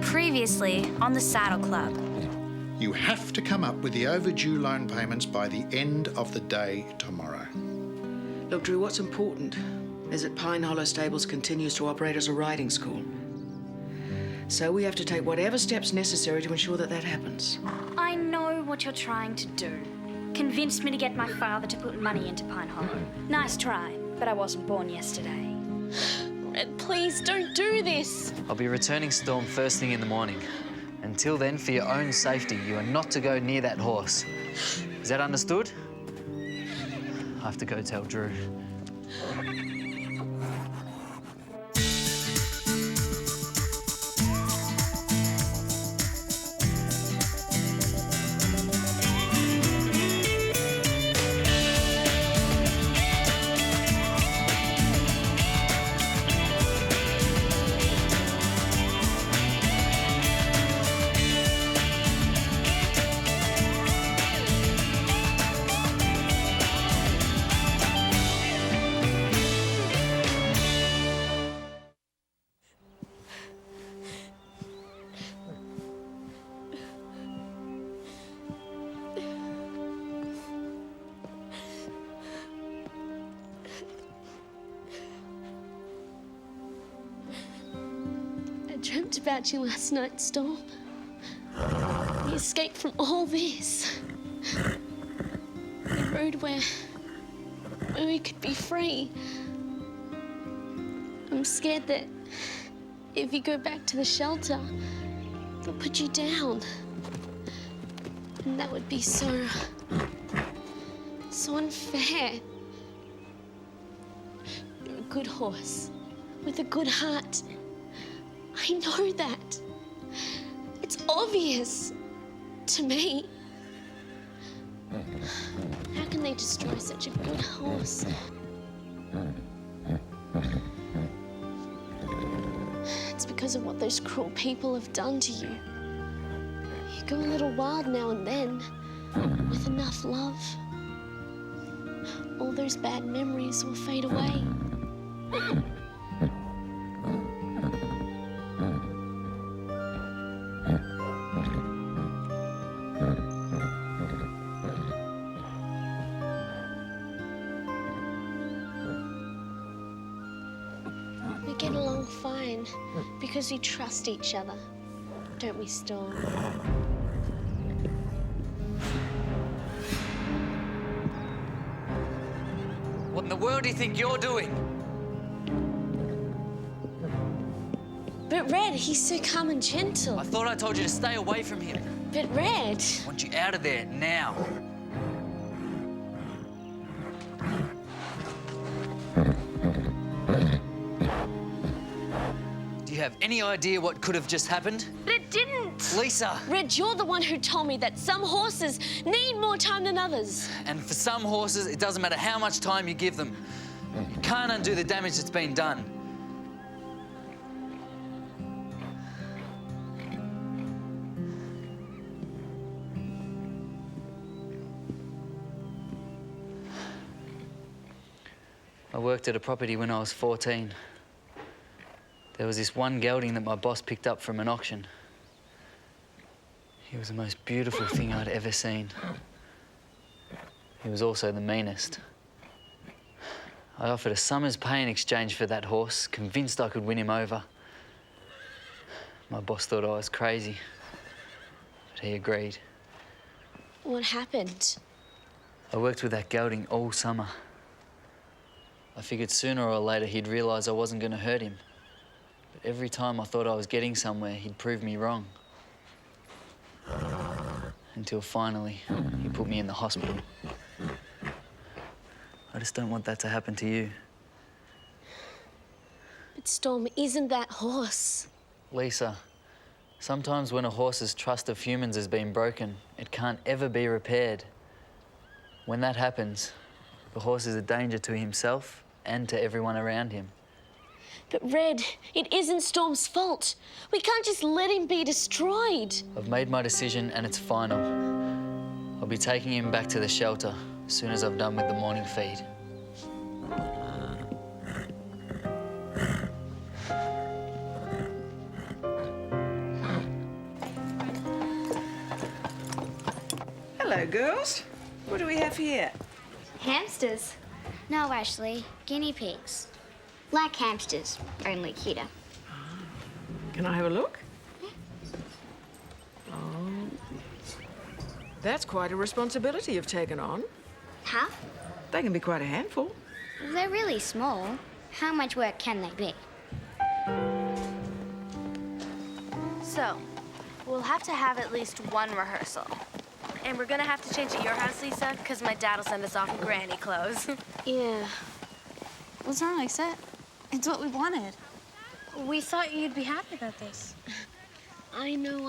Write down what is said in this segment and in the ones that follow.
Previously on the Saddle Club. You have to come up with the overdue loan payments by the end of the day tomorrow. Look, Drew, what's important is that Pine Hollow Stables continues to operate as a riding school. So we have to take whatever steps necessary to ensure that that happens. I know what you're trying to do. Convinced me to get my father to put money into Pine Hollow. Nice try, but I wasn't born yesterday. Red, please don't do this. I'll be returning Storm first thing in the morning. Until then, for your own safety, you are not to go near that horse. Is that understood? I have to go tell Drew. I dreamt about you last night, Storm. We escaped from all this. The road where we could be free. I'm scared that if you go back to the shelter, they'll put you down. And that would be so unfair. You're a good horse with a good heart. I know that. It's obvious to me. How can they destroy such a good horse? It's because of what those cruel people have done to you. You go a little wild now and then, with enough love. All those bad memories will fade away. We get along fine because we trust each other, don't we, Storm? What in the world do you think you're doing? But Red, he's so calm and gentle. I thought I told you to stay away from him. But Red... I want you out of there now. Do you have any idea what could have just happened? But it didn't! Lisa! Red, you're the one who told me that some horses need more time than others. And for some horses, it doesn't matter how much time you give them. You can't undo the damage that's been done. I worked at a property when I was 14. There was this one gelding that my boss picked up from an auction. He was the most beautiful thing I'd ever seen. He was also the meanest. I offered a summer's pay in exchange for that horse, convinced I could win him over. My boss thought I was crazy, but he agreed. What happened? I worked with that gelding all summer. I figured sooner or later he'd realise I wasn't going to hurt him. But every time I thought I was getting somewhere, he'd prove me wrong. Until finally, he put me in the hospital. I just don't want that to happen to you. But Storm, isn't that horse? Lisa, sometimes when a horse's trust of humans has been broken, it can't ever be repaired. When that happens, the horse is a danger to himself and to everyone around him. But Red, it isn't Storm's fault. We can't just let him be destroyed. I've made my decision and it's final. I'll be taking him back to the shelter as soon as I've done with the morning feed. Hello, girls. What do we have here? Hamsters. No, Ashley. Guinea pigs. Like hamsters, only cuter. Can I have a look? Oh. That's quite a responsibility you've taken on. Huh? They can be quite a handful. They're really small. How much work can they be? So, we'll have to have at least one rehearsal. And we're gonna have to change at your house, Lisa, because my dad will send us off in granny clothes. Yeah. What's wrong, Lisa? It's what we wanted. We thought you'd be happy about this. I know.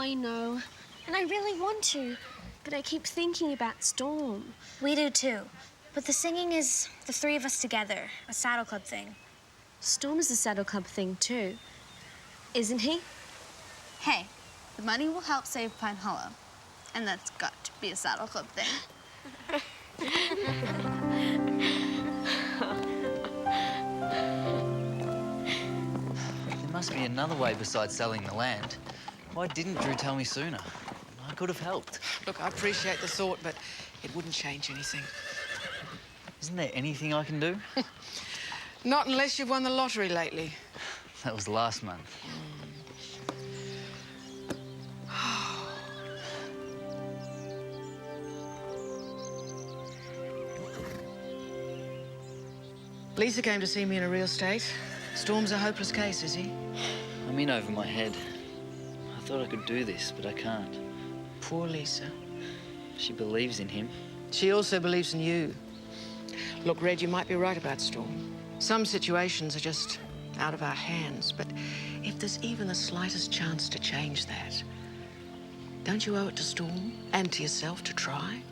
And I really want to. But I keep thinking about Storm. We do too. But the singing is the three of us together, a saddle club thing. Storm is a saddle club thing too, isn't he? Hey, the money will help save Pine Hollow. And that's got to be a saddle club thing. There must be another way besides selling the land. Why didn't Drew tell me sooner? I could have helped. Look, I appreciate the thought, but it wouldn't change anything. Isn't there anything I can do? Not unless you've won the lottery lately. That was last month. Lisa came to see me in a real state. Storm's a hopeless case, is he? I'm in over my head. I thought I could do this, but I can't. Poor Lisa. She believes in him. She also believes in you. Look, Red, you might be right about Storm. Some situations are just out of our hands, but if there's even the slightest chance to change that, don't you owe it to Storm and to yourself to try?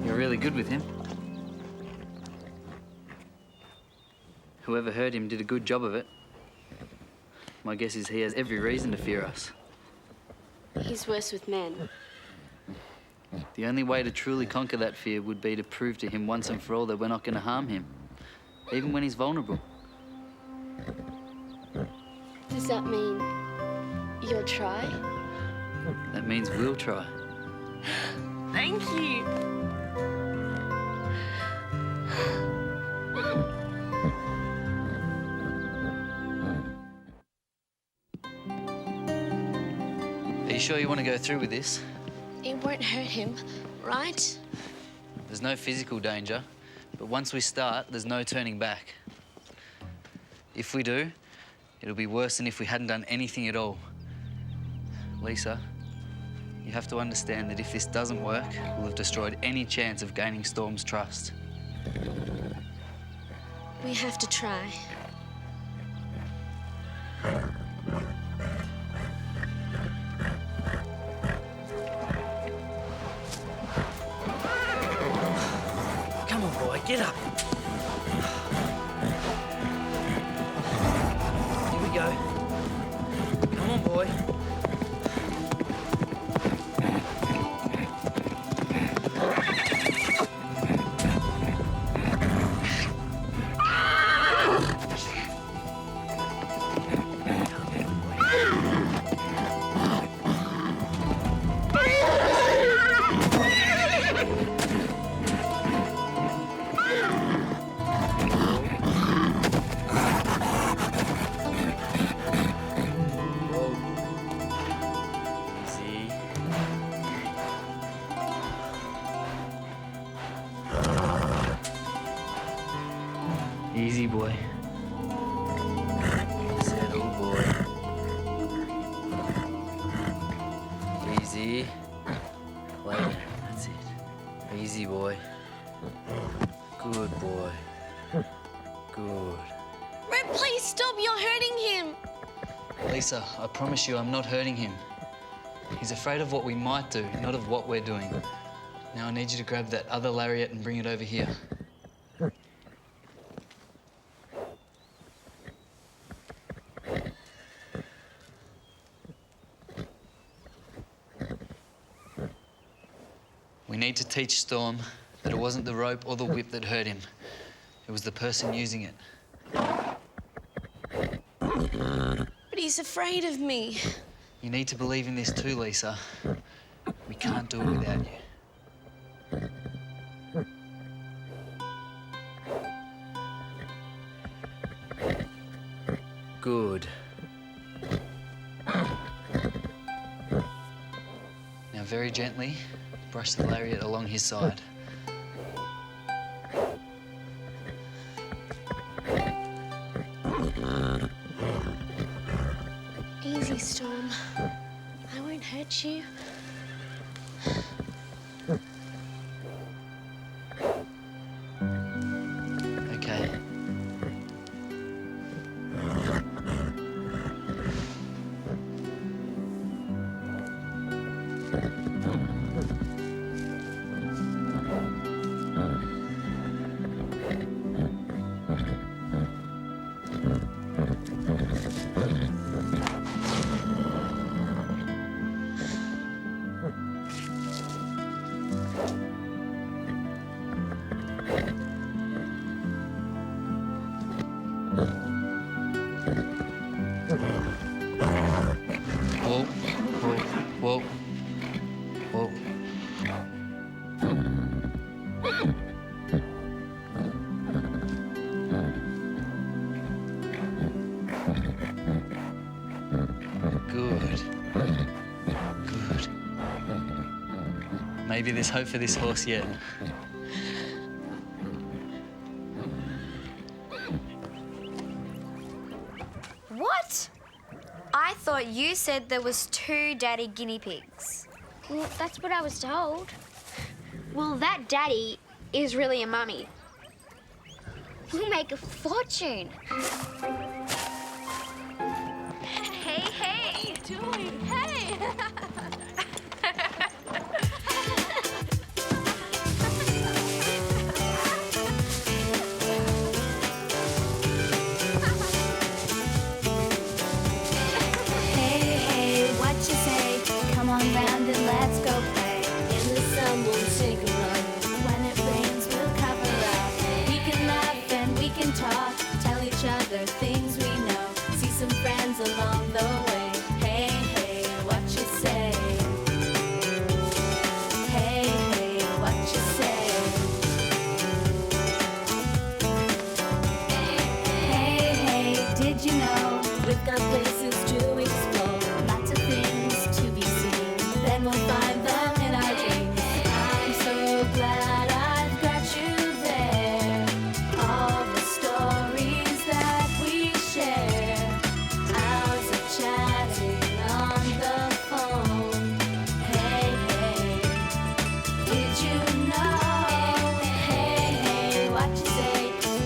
You're really good with him. Whoever hurt him did a good job of it. My guess is he has every reason to fear us. He's worse with men. The only way to truly conquer that fear would be to prove to him once and for all that we're not going to harm him, even when he's vulnerable. Does that mean you'll try? That means we'll try. Thank you. Are you sure you want to go through with this? It won't hurt him, right? There's no physical danger, but once we start, there's no turning back. If we do, it'll be worse than if we hadn't done anything at all. Lisa, you have to understand that if this doesn't work, we'll have destroyed any chance of gaining Storm's trust. We have to try. Come on, boy, get up. Here we go. Come on, boy. Easy, boy. Settle, boy. Easy. Lay down. That's it. Easy, boy. Good boy. Good. Red, please stop. You're hurting him. Lisa, I promise you I'm not hurting him. He's afraid of what we might do, not of what we're doing. Now I need you to grab that other lariat and bring it over here. We need to teach Storm That it wasn't the rope or the whip that hurt him. It was the person using it. But he's afraid of me. You need to believe in this too, Lisa. We can't do it without you. Good. Now, very gently, brush the lariat along his side. Easy, Storm. I won't hurt you. Okay. Whoa, whoa, whoa, whoa. Good. Good. Maybe there's hope for this horse yet. What? I thought you said there was 2 daddy guinea pigs. Well, that's what I was told. Well, that daddy is really a mummy. We'll make a fortune. Hey, hey! What are you doing? Hey! Hey, hey, what you say? Come on round and let's go play. In the sun, we'll take a run. When it rains, we'll cover up. We can laugh and we can talk. Tell each other things we know. See some friends along the way. Hey, hey, what you say? Hey, hey, what you say? Hey, hey, did you know we've got places to explore? Lots of things to be seen. Then we'll find them in our dreams. I'm so glad I've got you there. All the stories that we share. Hours of chatting on the phone. Hey, hey, did you know? Hey, hey, what you say?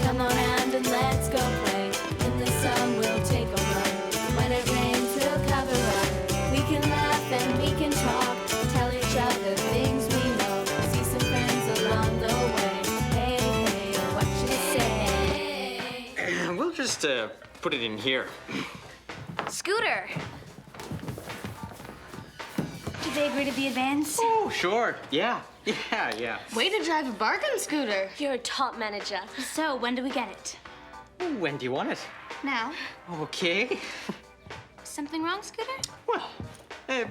Come on round and let's go play. In the sun we'll take a run. When it rains we'll cover up. We can laugh and we can talk. Tell each other things we know. See some friends along the way. Hey, hey, what you say? We'll just put it in here. Scooter! Did they agree to the advance? Oh, sure. Yeah. Yeah. Way to drive a bargain scooter. You're a top manager. So, when do we get it? When do you want it? Now. Okay. Something wrong, Scooter? Well,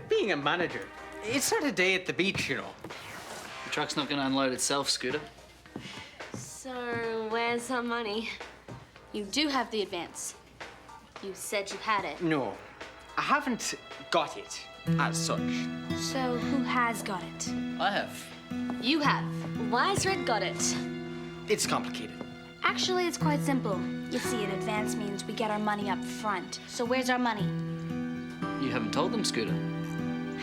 being a manager, it's not a day at the beach, you know. The truck's not going to unload itself, Scooter. So, where's our money? You do have the advance. You said you had it. No, I haven't got it as such. So, who has got it? I have. You have. Wise Red got it. It's complicated. Actually, it's quite simple. You see, an advance means we get our money up front. So where's our money? You haven't told them, Scooter.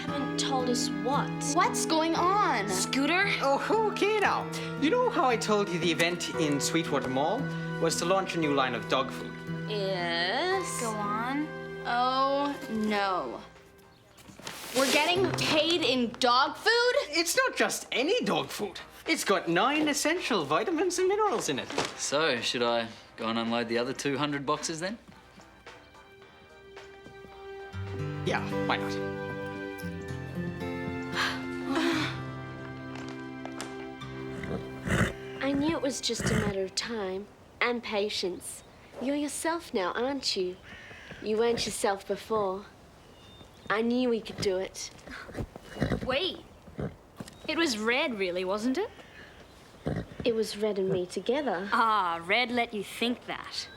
Haven't told us what. What's going on? Scooter? Oh, okay now. You know how I told you the event in Sweetwater Mall was to launch a new line of dog food? Yes. Go on. Oh, no. We're getting paid in dog food? It's not just any dog food. It's got 9 essential vitamins and minerals in it. So, should I go and unload the other 200 boxes then? Yeah, why not? knew it was just a matter of time and patience. You're yourself now, aren't you? You weren't yourself before. I knew we could do it. Wait. It was Red, really, wasn't it? It was Red and me together. Ah, Red let you think that.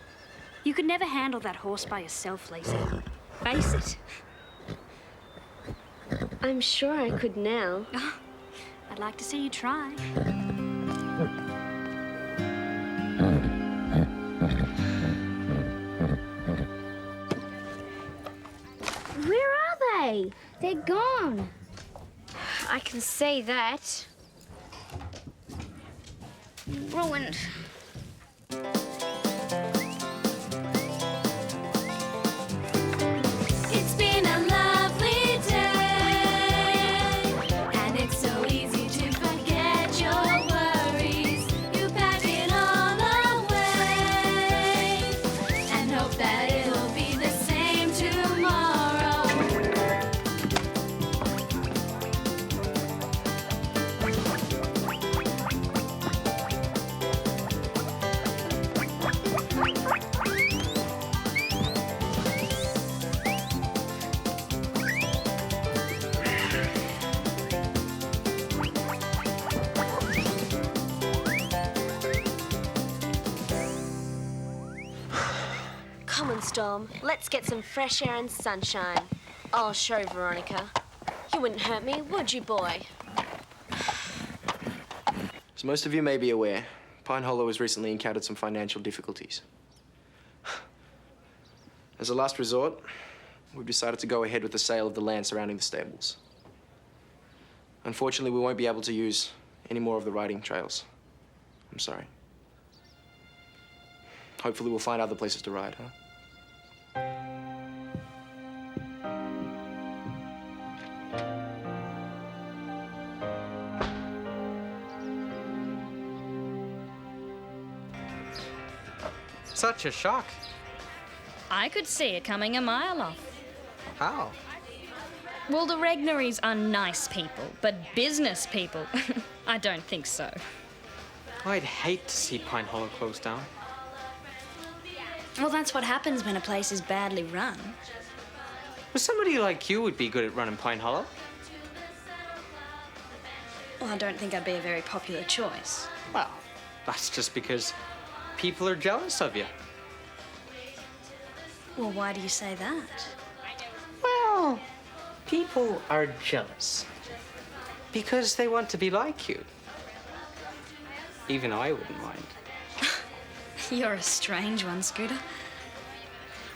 You could never handle that horse by yourself, Lacey. Face it. I'm sure I could now. I'd like to see you try. Where are they? They're gone. I can say that. Ruined. It's been a lovely day, and it's so easy to forget your worries. You pack it all away, and hope that it'll be the same tomorrow. Come on, Storm. Let's get some fresh air and sunshine. I'll show Veronica. You wouldn't hurt me, would you, boy? As most of you may be aware, Pine Hollow has recently encountered some financial difficulties. As a last resort, we've decided to go ahead with the sale of the land surrounding the stables. Unfortunately, we won't be able to use any more of the riding trails. I'm sorry. Hopefully we'll find other places to ride, huh? Such a shock. I could see it coming a mile off. How? Well, the Regnaries are nice people, but business people, I don't think so. I'd hate to see Pine Hollow close down. Well, that's what happens when a place is badly run. Well, somebody like you would be good at running Pine Hollow. Well, I don't think I'd be a very popular choice. Well, that's just because people are jealous of you. Well, why do you say that? Well, people are jealous because they want to be like you. Even I wouldn't mind. You're a strange one, Scooter.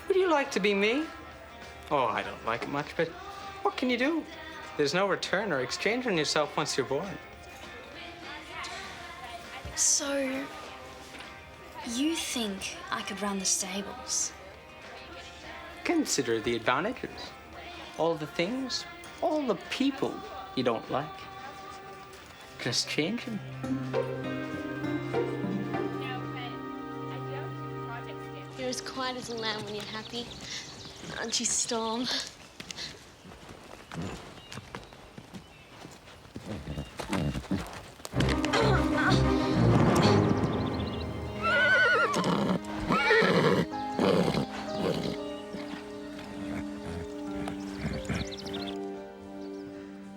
Would you like to be me? Oh, I don't like it much, but what can you do? There's no return or exchange on yourself once you're born. So, you think I could run the stables? Consider the advantages. All the things, all the people you don't like. Just change them. You're as quiet as a lamb when you're happy. Aren't you, Storm?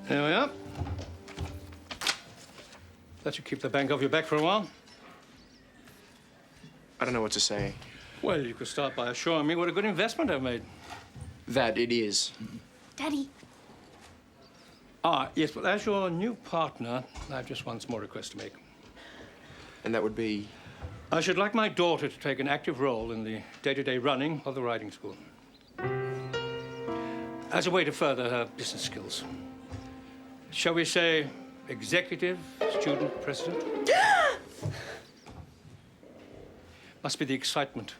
There we are. That should keep the bank off your back for a while. I don't know what to say. Well, you could start by assuring me what a good investment I've made. That it is. Daddy. Ah, yes, but as your new partner, I have just one small request to make. And that would be... I should like my daughter to take an active role in the day-to-day running of the riding school. As a way to further her business skills. Shall we say executive student president? Must be the excitement.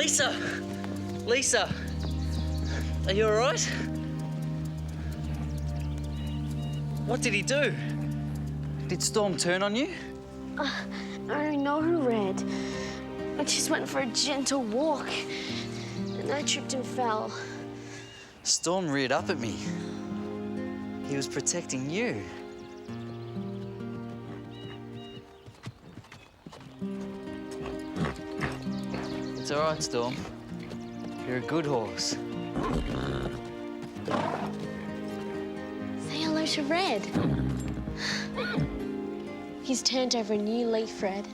Lisa! Lisa! Are you all right? What did he do? Did Storm turn on you? I don't know, Red. I just went for a gentle walk, and I tripped and fell. Storm reared up at me. He was protecting you. It's all right, Storm. You're a good horse. Say hello to Red. He's turned over a new leaf, Red.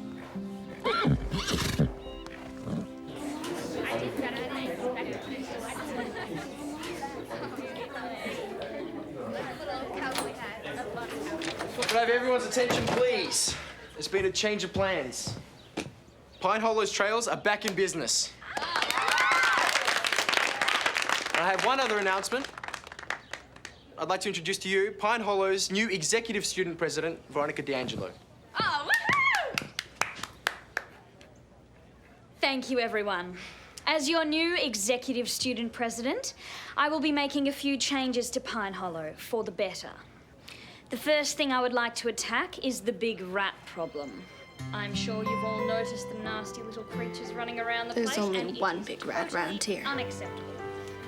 Could I have everyone's attention, please? There's been a change of plans. Pine Hollow's trails are back in business. And I have one other announcement. I'd like to introduce to you Pine Hollow's new executive student president, Veronica D'Angelo. Oh, woohoo! Thank you, everyone. As your new executive student president, I will be making a few changes to Pine Hollow for the better. The first thing I would like to attack is the big rat problem. I'm sure you've all noticed the nasty little creatures running around the place. There's only and one big rat around here. Unacceptable.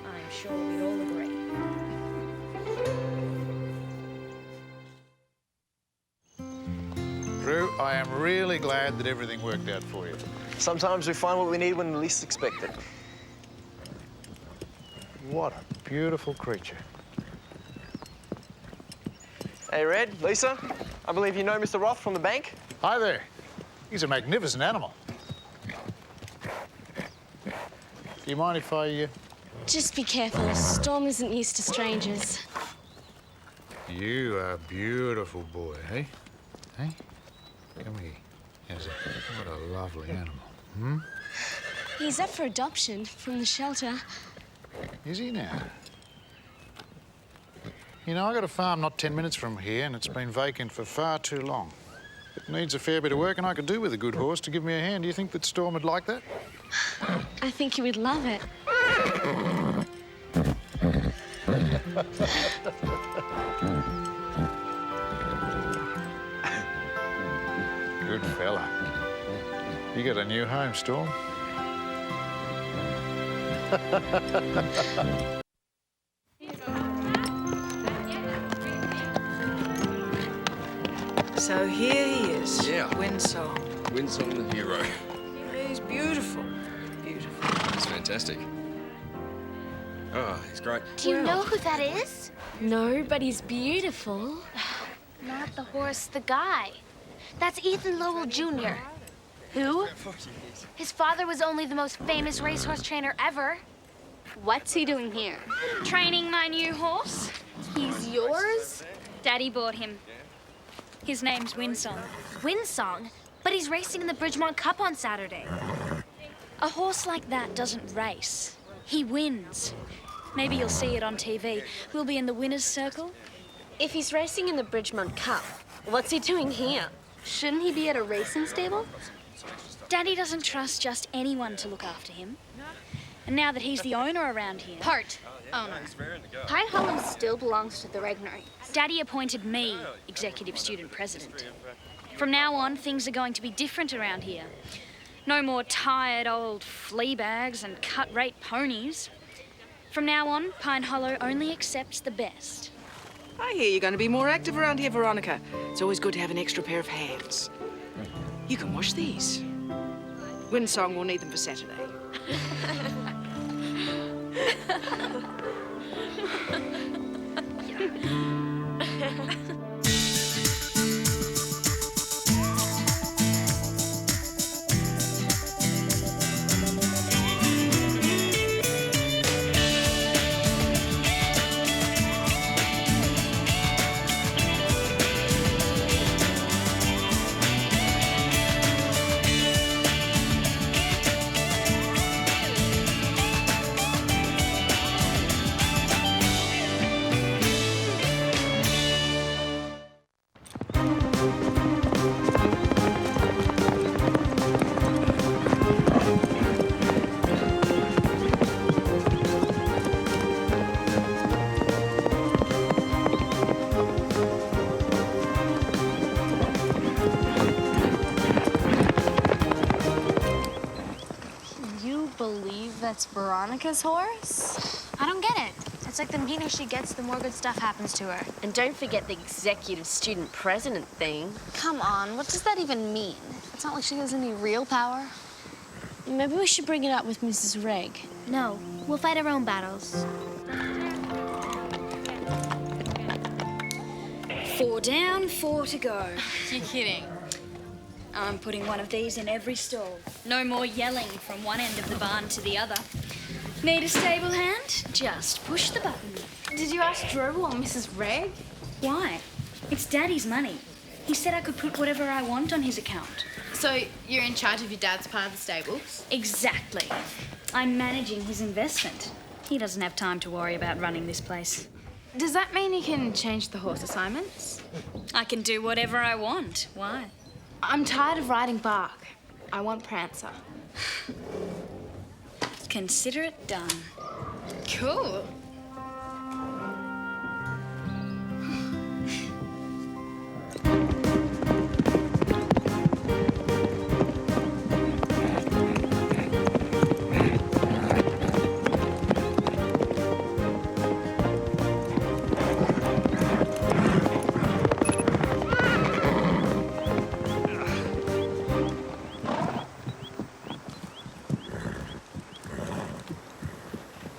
I'm sure we'd all agree. Drew, I am really glad that everything worked out for you. Sometimes we find what we need when we least expect it. What a beautiful creature. Hey, Red, Lisa, I believe you know Mr. Roth from the bank? Hi there. He's a magnificent animal. Do you mind if I... Just be careful. Storm isn't used to strangers. You are a beautiful boy, eh? Hey? Come here. How's that? What a lovely animal. Hmm? He's up for adoption from the shelter. Is he now? You know, I got a farm not 10 minutes from here, and it's been vacant for far too long. It needs a fair bit of work, and I could do with a good horse to give me a hand. Do you think that Storm would like that? I think he would love it. Good fella. You got a new home, Storm. So here he is. Yeah. Windsong. Windsong the hero. He's beautiful. Beautiful. That's fantastic. Oh, he's great. Do you know who that is? No, but he's beautiful. Not the horse, the guy. That's Ethan Lowell Jr. Who? His father was only the most famous racehorse trainer ever. What's he doing here? Training my new horse. He's yours? Daddy bought him. His name's Windsong. Windsong? But he's racing in the Bridgemont Cup on Saturday. A horse like that doesn't race. He wins. Maybe you'll see it on TV. We'll be in the winner's circle. If he's racing in the Bridgemont Cup, what's he doing here? Shouldn't he be at a racing stable? Daddy doesn't trust just anyone to look after him. And now that he's the owner around here... Owner. Pine Hollow still belongs to the Regnery. Daddy appointed me executive student president. From now on, things are going to be different around here. No more tired old flea bags and cut-rate ponies. From now on, Pine Hollow only accepts the best. I hear you're going to be more active around here, Veronica. It's always good to have an extra pair of hands. You can wash these. Windsong will need them for Saturday. That's Veronica's horse? I don't get it. It's like the meaner she gets, the more good stuff happens to her. And don't forget the executive student president thing. Come on, what does that even mean? It's not like she has any real power. Maybe we should bring it up with Mrs. Reg. No, we'll fight our own battles. 4 down, 4 to go. You're kidding. I'm putting one of these in every stall. No more yelling from one end of the barn to the other. Need a stable hand? Just push the button. Did you ask Drew or Mrs. Reg? Why? It's Daddy's money. He said I could put whatever I want on his account. So you're in charge of your dad's part of the stables? Exactly. I'm managing his investment. He doesn't have time to worry about running this place. Does that mean you can change the horse assignments? I can do whatever I want. Why? I'm tired of riding Bark. I want Prancer. Consider it done. Cool.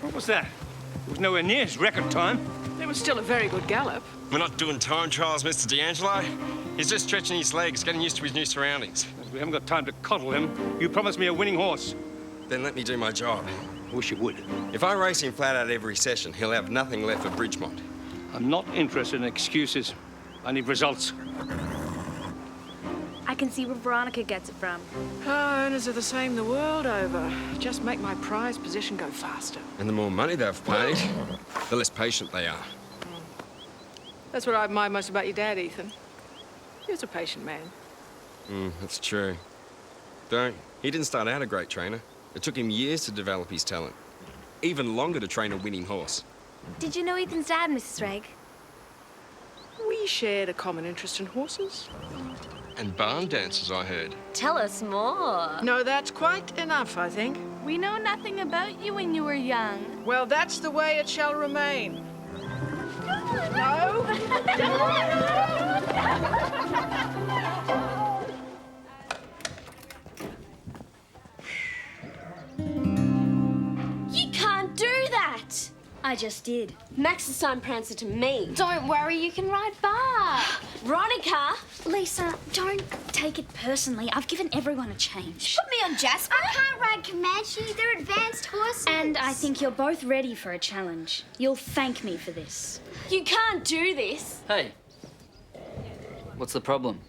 What was that? It was nowhere near his record time. It was still a very good gallop. We're not doing time trials, Mr. D'Angelo. He's just stretching his legs, getting used to his new surroundings. We haven't got time to coddle him. You promised me a winning horse. Then let me do my job. I wish you would. If I race him flat out every session, he'll have nothing left for Bridgemont. I'm not interested in excuses. I need results. I can see where Veronica gets it from. Owners are the same the world over. Just make my prize position go faster. And the more money they've paid, the less patient they are. That's what I admire most about your dad, Ethan. He was a patient man. That's true. Though, he didn't start out a great trainer. It took him years to develop his talent. Even longer to train a winning horse. Did you know Ethan's dad, Mrs. Reg? We shared a common interest in horses. And barn dancers, I heard. Tell us more. No, that's quite enough, I think. We know nothing about you when you were young. Well, that's the way it shall remain. No! You can't do that! I just did. Max assigned Prancer to me. Don't worry, you can ride Bark. Veronica! Lisa, don't take it personally. I've given everyone a change. Put me on Jasper. I can't ride Comanche. They're advanced horses. And I think you're both ready for a challenge. You'll thank me for this. You can't do this. Hey, what's the problem?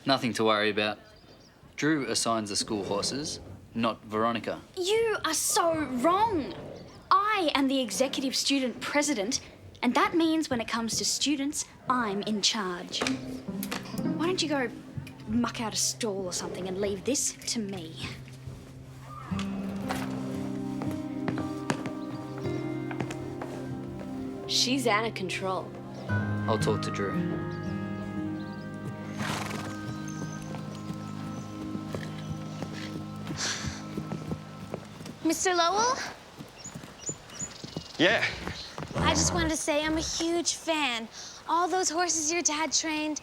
Nothing to worry about. Drew assigns the school horses, not Veronica. You are so wrong. I am the executive student president, and that means when it comes to students, I'm in charge. Why don't you go muck out a stall or something and leave this to me? She's out of control. I'll talk to Drew. Mr. Lowell, Yeah. I just wanted to say I'm a huge fan. All those horses your dad trained,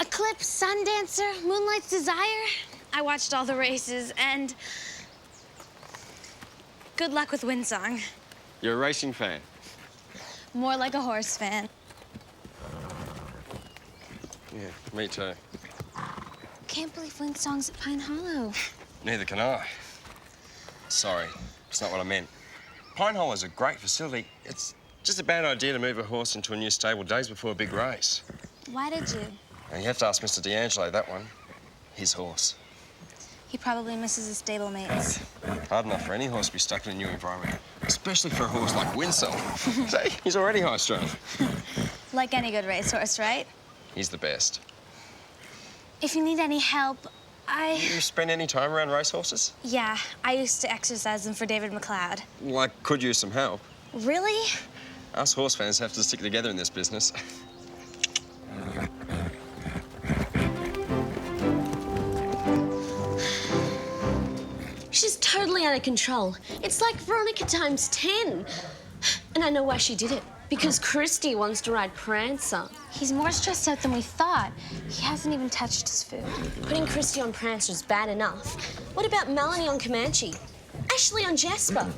Eclipse, Sundancer, Moonlight's Desire. I watched all the races, and good luck with Windsong. You're a racing fan. More like a horse fan. Yeah, me too. Can't believe Windsong's at Pine Hollow. Neither can I. Sorry, it's not what I meant. Pine Hole is a great facility. It's just a bad idea to move a horse into a new stable days before a big race. Why did you? Now, you have to ask Mr. D'Angelo that one. His horse. He probably misses his stablemates. Hard enough for any horse to be stuck in a new environment, especially for a horse like Windsong. See, he's already high-strung. Like any good racehorse, right? He's the best. If you need any help, You spend any time around racehorses? Yeah, I used to exercise them for David McLeod. Well, I could use some help. Really? Us horse fans have to stick together in this business. totally out of control. It's like Veronica times 10. And I know why she did it. Because Christy wants to ride Prancer. He's more stressed out than we thought. He hasn't even touched his food. Putting Christy on Prancer is bad enough. What about Melanie on Comanche? Ashley on Jasper?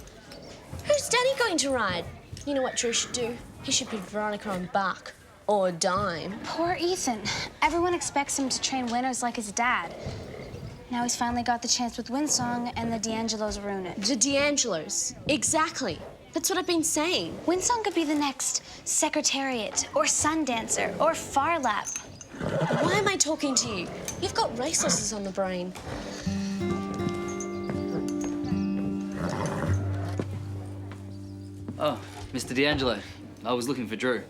Who's Daddy going to ride? You know what Drew should do? He should put Veronica on Buck. Or Dime. Poor Ethan. Everyone expects him to train winners like his dad. Now he's finally got the chance with Windsong, and the D'Angelos ruin it. The D'Angelos? Exactly. That's what I've been saying. Windsong could be the next Secretariat, or Sundancer, or Farlap. Why am I talking to you? You've got racehorses on the brain. Oh, Mr. D'Angelo. I was looking for Drew.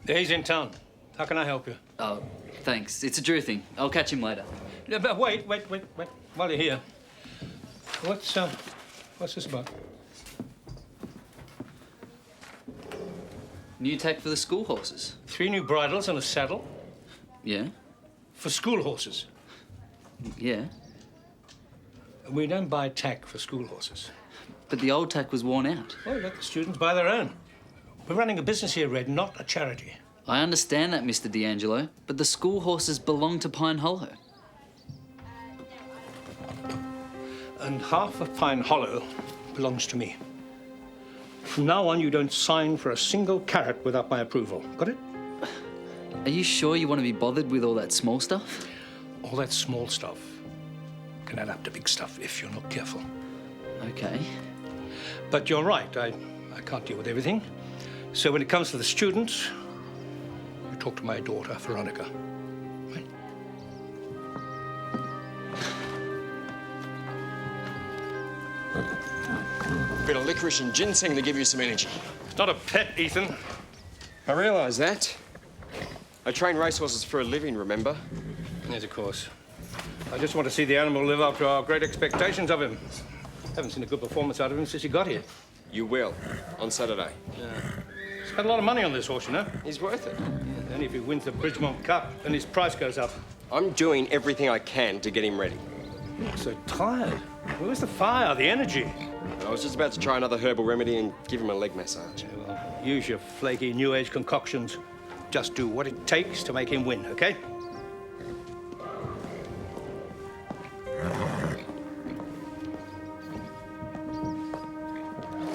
He's in town. How can I help you? Oh, thanks. It's a Drew thing. I'll catch him later. Yeah, but wait. While you're here, what's this about? New tack for the school horses. 3 new bridles and a saddle? Yeah? For school horses? Yeah. We don't buy tack for school horses. But the old tack was worn out. Well, let the students buy their own. We're running a business here, Red, not a charity. I understand that, Mr. D'Angelo, but the school horses belong to Pine Hollow. And half of Pine Hollow belongs to me. From now on, you don't sign for a single carrot without my approval. Got it? Are you sure you want to be bothered with all that small stuff? All that small stuff can add up to big stuff if you're not careful. Okay. But you're right, I can't deal with everything. So when it comes to the students, you talk to my daughter, Veronica. Right? Bit of licorice and ginseng to give you some energy. It's not a pet, Ethan. I realise that. I train racehorses for a living, remember? Yes, of course. I just want to see the animal live up to our great expectations of him. Haven't seen a good performance out of him since he got here. You will, on Saturday. Yeah. Spent a lot of money on this horse, you know. He's worth it. Yeah, only if he wins the Bridgemont Cup, then his price goes up. I'm doing everything I can to get him ready. You're so tired. Where's the fire, the energy? I was just about to try another herbal remedy and give him a leg massage. Yeah, well, use your flaky New Age concoctions. Just do what it takes to make him win, okay?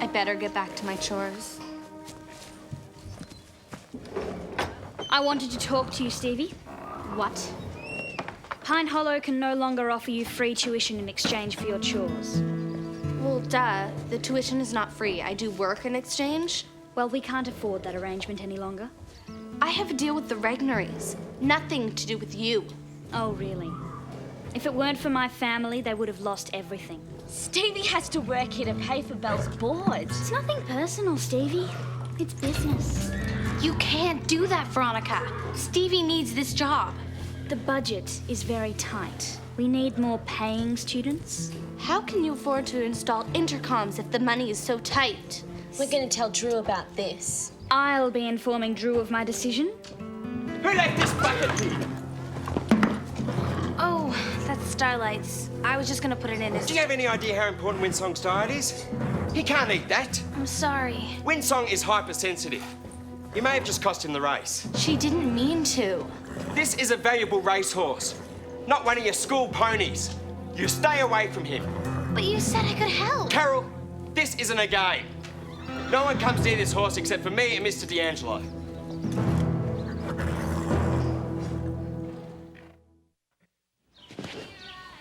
I better get back to my chores. I wanted to talk to you, Stevie. What? Pine Hollow can no longer offer you free tuition in exchange for your chores. Well, duh. The tuition is not free. I do work in exchange. Well, we can't afford that arrangement any longer. I have a deal with the Regneries. Nothing to do with you. Oh, really? If it weren't for my family, they would have lost everything. Stevie has to work here to pay for Belle's board. It's nothing personal, Stevie. It's business. You can't do that, Veronica. Stevie needs this job. The budget is very tight. We need more paying students. How can you afford to install intercoms if the money is so tight? We're going to tell Drew about this. I'll be informing Drew of my decision. Who left this bucket? Oh, that's Starlight's. I was just gonna put it in his... Do you have any idea how important Windsong's diet is? He can't eat that. I'm sorry. Windsong is hypersensitive. You may have just cost him the race. She didn't mean to. This is a valuable racehorse, not one of your school ponies. You stay away from him. But you said I could help. Carole, this isn't a game. No one comes near this horse except for me and Mr. D'Angelo.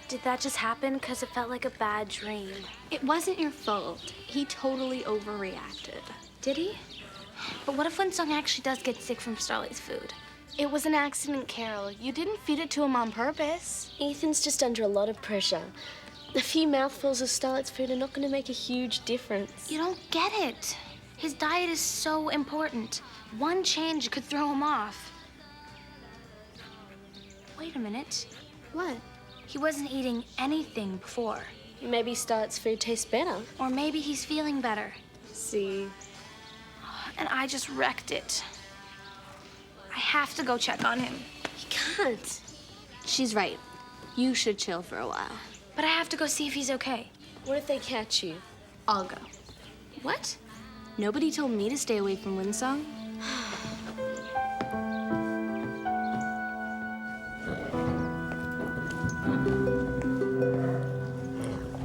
Did that just happen? Because it felt like a bad dream. It wasn't your fault. He totally overreacted. Did he? But what if Windsong actually does get sick from Starlight's food? It was an accident, Carole. You didn't feed it to him on purpose. Ethan's just under a lot of pressure. A few mouthfuls of Starlight's food are not going to make a huge difference. You don't get it. His diet is so important. One change could throw him off. Wait a minute. What? He wasn't eating anything before. Maybe Starlight's food tastes better. Or maybe he's feeling better. See? And I just wrecked it. I have to go check on him. You can't. She's right. You should chill for a while. But I have to go see if he's okay. What if they catch you? I'll go. What? Nobody told me to stay away from Windsong.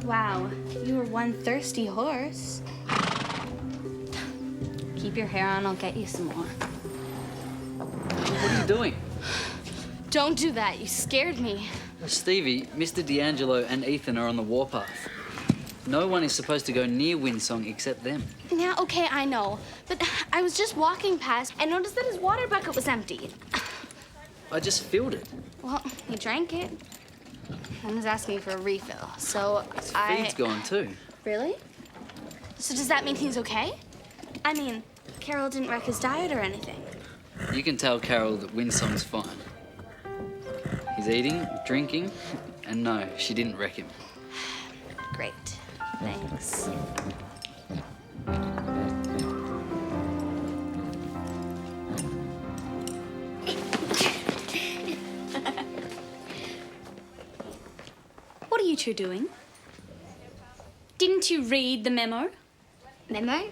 Wow, you were one thirsty horse. Keep your hair on, I'll get you some more. What are you doing? Don't do that, you scared me. Stevie, Mr. D'Angelo and Ethan are on the warpath. No one is supposed to go near Windsong except them. Yeah, okay, I know. But I was just walking past and noticed that his water bucket was empty. I just filled it. Well, he drank it and was asking for a refill, so Feed's gone too. Really? So does that mean he's okay? I mean, Carole didn't wreck his diet or anything. You can tell Carole that Windsong's fine. He's eating, drinking, and no, she didn't wreck him. Great. Thanks. What are you two doing? Didn't you read the memo? Memo?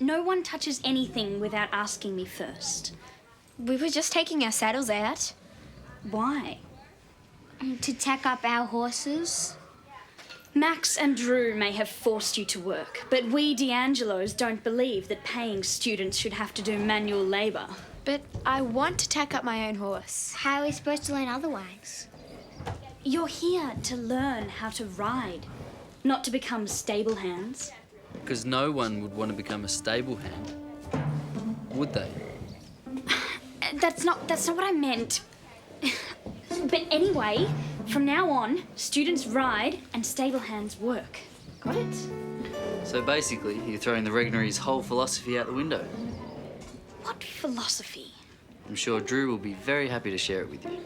No one touches anything without asking me first. We were just taking our saddles out. Why? To tack up our horses. Max and Drew may have forced you to work, but we D'Angelos don't believe that paying students should have to do manual labour. But I want to tack up my own horse. How are we supposed to learn otherwise? You're here to learn how to ride, not to become stable hands. Because no one would want to become a stable hand, would they? That's not what I meant. But anyway, from now on, students ride and stable hands work. Got it? So basically, you're throwing the Regnery's whole philosophy out the window. What philosophy? I'm sure Drew will be very happy to share it with you.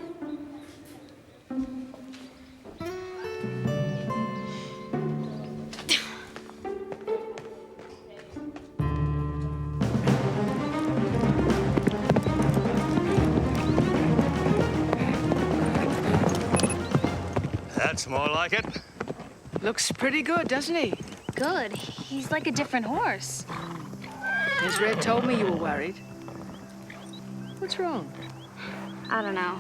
That's more like it. Looks pretty good, doesn't he? Good. He's like a different horse. Miss Red told me you were worried. What's wrong? I don't know.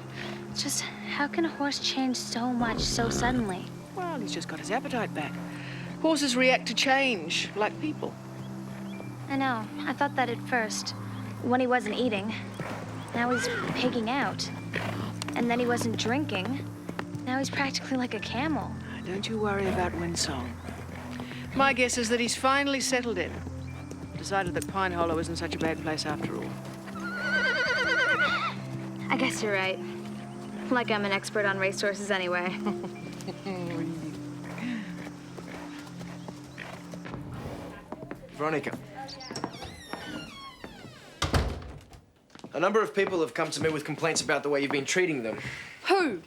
It's just, how can a horse change so much so suddenly? Well, he's just got his appetite back. Horses react to change, like people. I know. I thought that at first. When he wasn't eating. Now he's pigging out. And then he wasn't drinking. Now he's practically like a camel. Don't you worry about Windsong. My guess is that he's finally settled in. Decided that Pine Hollow isn't such a bad place after all. I guess you're right. Like I'm an expert on racehorses anyway. Veronica. A number of people have come to me with complaints about the way you've been treating them. Who?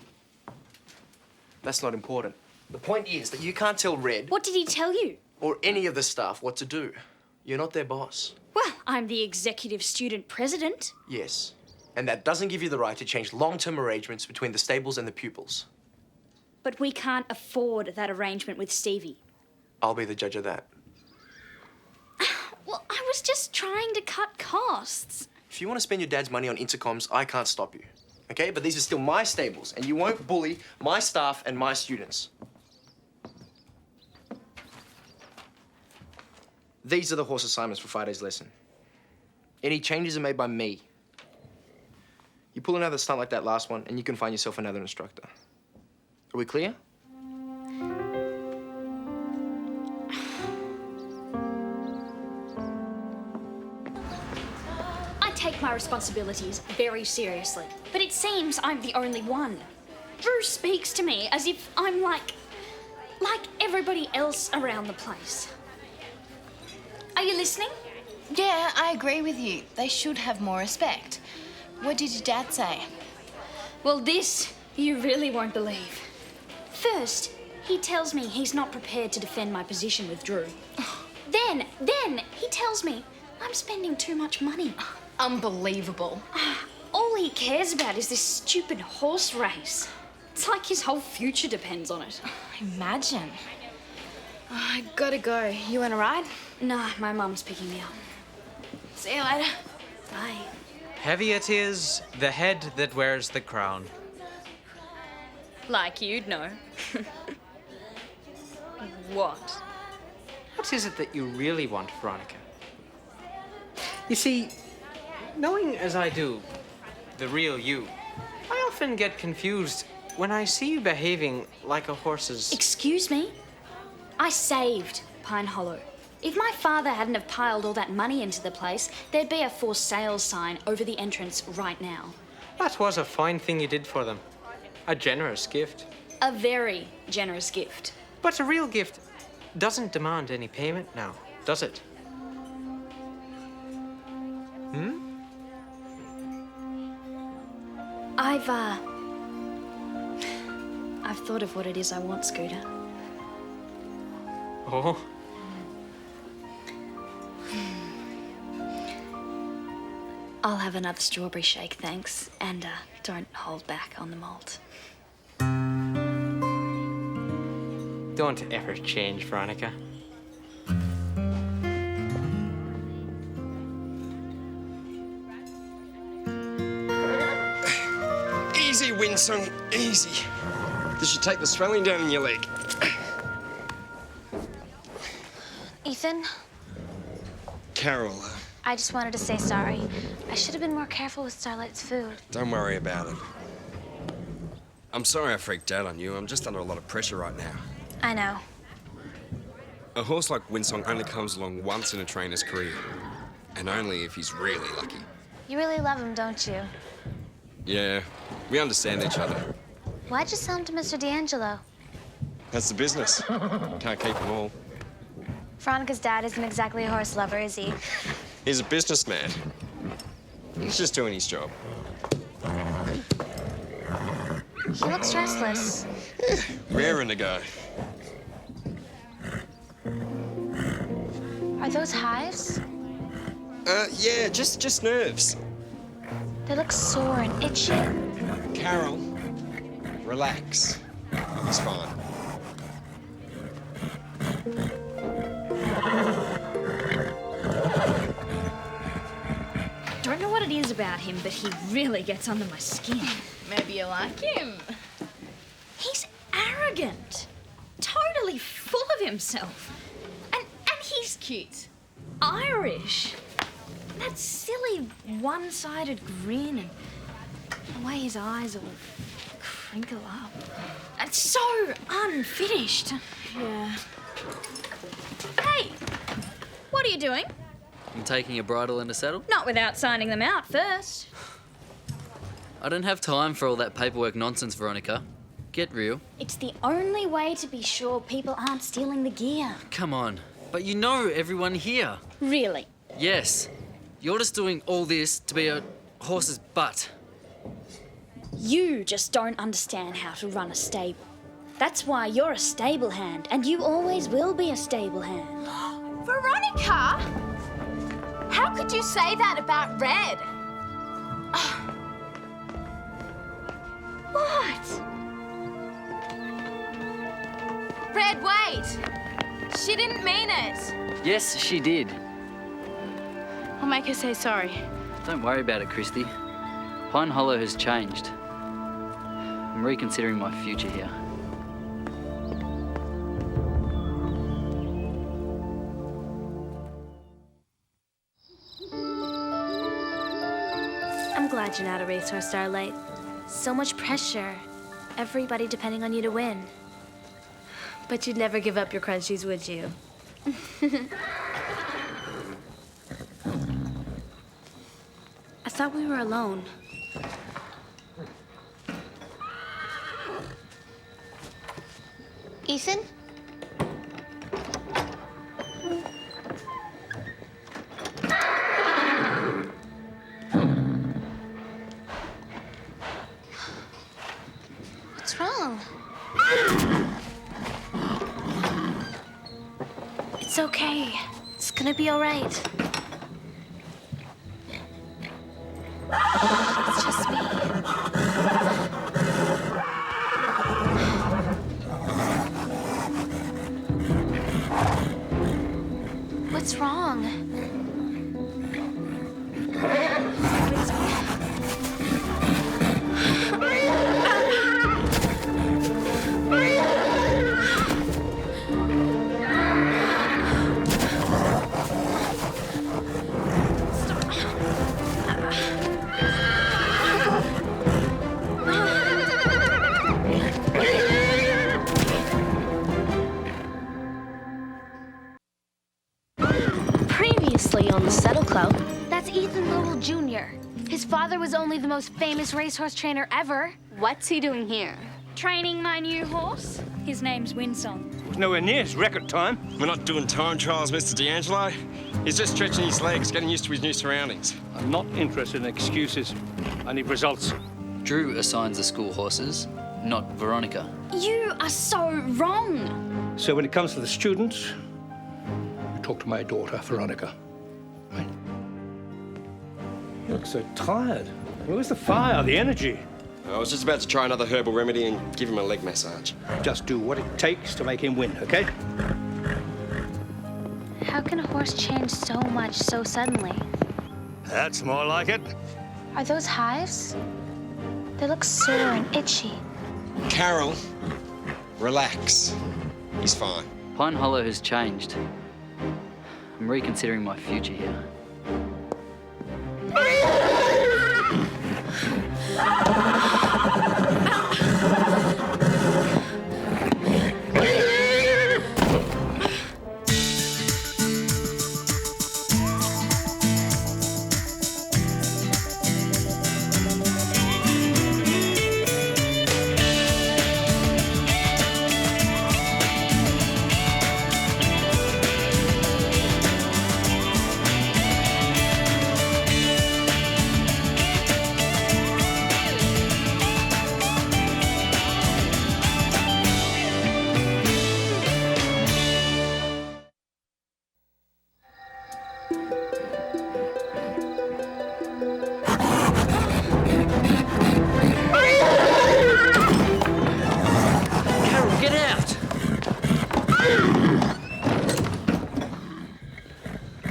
That's not important. The point is that you can't tell Red What did he tell you? or any of the staff what to do. You're not their boss. Well, I'm the executive student president. Yes. And that doesn't give you the right to change long-term arrangements between the stables and the pupils. But we can't afford that arrangement with Stevie. I'll be the judge of that. Well, I was just trying to cut costs. If you want to spend your dad's money on intercoms, I can't stop you. Okay? But these are still my stables, and you won't bully my staff and my students. These are the horse assignments for Friday's lesson. Any changes are made by me. You pull another stunt like that last one, and you can find yourself another instructor. Are we clear? I take my responsibilities very seriously, but it seems I'm the only one. Drew speaks to me as if I'm like everybody else around the place. Are you listening? Yeah, I agree with you. They should have more respect. What did your dad say? Well, this you really won't believe. First, he tells me he's not prepared to defend my position with Drew. Then he tells me I'm spending too much money. Unbelievable. All he cares about is this stupid horse race. It's like his whole future depends on it. Imagine. I gotta go. You wanna ride? No, my mum's picking me up. See you later. Bye. Heavy it is, the head that wears the crown. Like you'd know. What? What is it that you really want, Veronica? You see, knowing as I do, the real you, I often get confused when I see you behaving like a horse's... Excuse me? I saved Pine Hollow. If my father hadn't have piled all that money into the place, there'd be a for sale sign over the entrance right now. That was a fine thing you did for them. A generous gift. A very generous gift. But a real gift doesn't demand any payment now, does it? I've thought of what it is I want, Scooter. Oh? I'll have another strawberry shake, thanks. And don't hold back on the malt. Don't ever change, Veronica. Easy, Windsong, easy. This should take the swelling down in your leg. Ethan, Carole, I just wanted to say sorry. I should have been more careful with Starlight's food. don't worry about it. I'm sorry I freaked out on you. I'm just under a lot of pressure right now. I know. A horse like Windsong only comes along once in a trainer's career. And only if he's really lucky. You really love him, don't you? Yeah, we understand each other. Why'd you sell him to Mr. D'Angelo? That's the business. Can't keep them all. Veronica's dad isn't exactly a horse lover, is he? He's a businessman. He's just doing his job. He looks restless. Raring to go. Are those hives? Yeah, just nerves. They look sore and itchy. Carole, relax. It's fine. Don't know what it is about him, but he really gets under my skin. Maybe you like him. He's arrogant. Totally full of himself. And he's Cute. Irish. That silly one-sided grin and the way his eyes all crinkle up. It's so unfinished. Yeah. Hey, what are you doing? I'm taking a bridle and a saddle. Not without signing them out first. I don't have time for all that paperwork nonsense, Veronica. Get real. It's the only way to be sure people aren't stealing the gear. Come on. But you know everyone here. Really? Yes. You're just doing all this to be a horse's butt. You just don't understand how to run a stable. That's why you're a stable hand, and you always will be a stable hand. Veronica! How could you say that about Red? What? Red, wait! She didn't mean it. Yes, she did. I'll make her say sorry. Don't worry about it, Christy. Pine Hollow has changed. I'm reconsidering my future here. I'm glad you're not a racehorse, Starlight. So much pressure. Everybody depending on you to win. But you'd never give up your crunchies, would you? I thought we were alone. Ethan? What's wrong? It's okay. It's gonna be all right. It's just me. What's wrong? Previously on the Saddle Club. That's Ethan Lowell Jr. His father was only the most famous racehorse trainer ever. What's he doing here? Training my new horse. His name's Windsong. It was nowhere near his record time. We're not doing time trials, Mr. D'Angelo. He's just stretching his legs, getting used to his new surroundings. I'm not interested in excuses. I need results. Drew assigns the school horses, not Veronica. You are so wrong. So when it comes to the students, you talk to my daughter, Veronica. Right? You look so tired. Where's the fire, the energy? I was just about to try another herbal remedy and give him a leg massage. Just do what it takes to make him win, okay? How can a horse change so much so suddenly? That's more like it. Are those hives? They look sore and itchy. Carole, relax. He's fine. Pine Hollow has changed. I'm reconsidering my future here.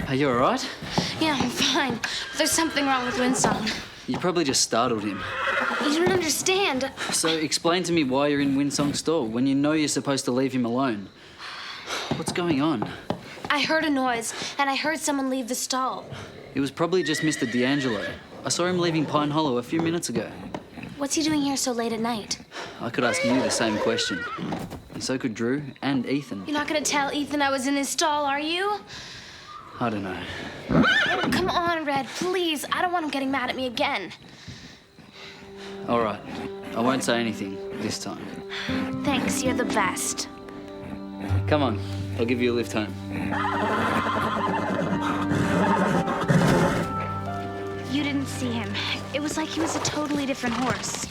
Are you all right? Yeah, I'm fine. There's something wrong with Windsong. You probably just startled him. You don't understand. So explain to me why you're in Windsong's stall when you know you're supposed to leave him alone. What's going on? I heard a noise, and I heard someone leave the stall. It was probably just Mr. D'Angelo. I saw him leaving Pine Hollow a few minutes ago. What's he doing here so late at night? I could ask you the same question. And so could Drew and Ethan. You're not gonna tell Ethan I was in his stall, are you? I don't know. Come on, Red, please. I don't want him getting mad at me again. All right. I won't say anything this time. Thanks, you're the best. Come on. I'll give you a lift home. You didn't see him. It was like he was a totally different horse.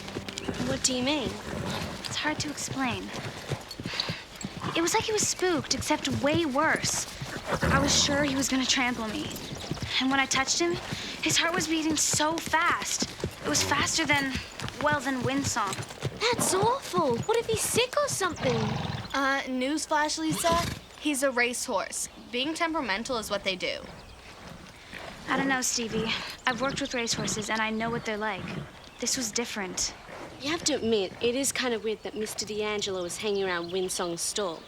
What do you mean? It's hard to explain. It was like he was spooked, except way worse. I was sure he was gonna trample me. And when I touched him, his heart was beating so fast. It was faster than Windsong. That's awful. What if he's sick or something? Newsflash, Lisa. He's a racehorse. Being temperamental is what they do. I don't know, Stevie. I've worked with racehorses and I know what they're like. This was different. You have to admit, it is kind of weird that Mr. D'Angelo was hanging around Windsong's stall.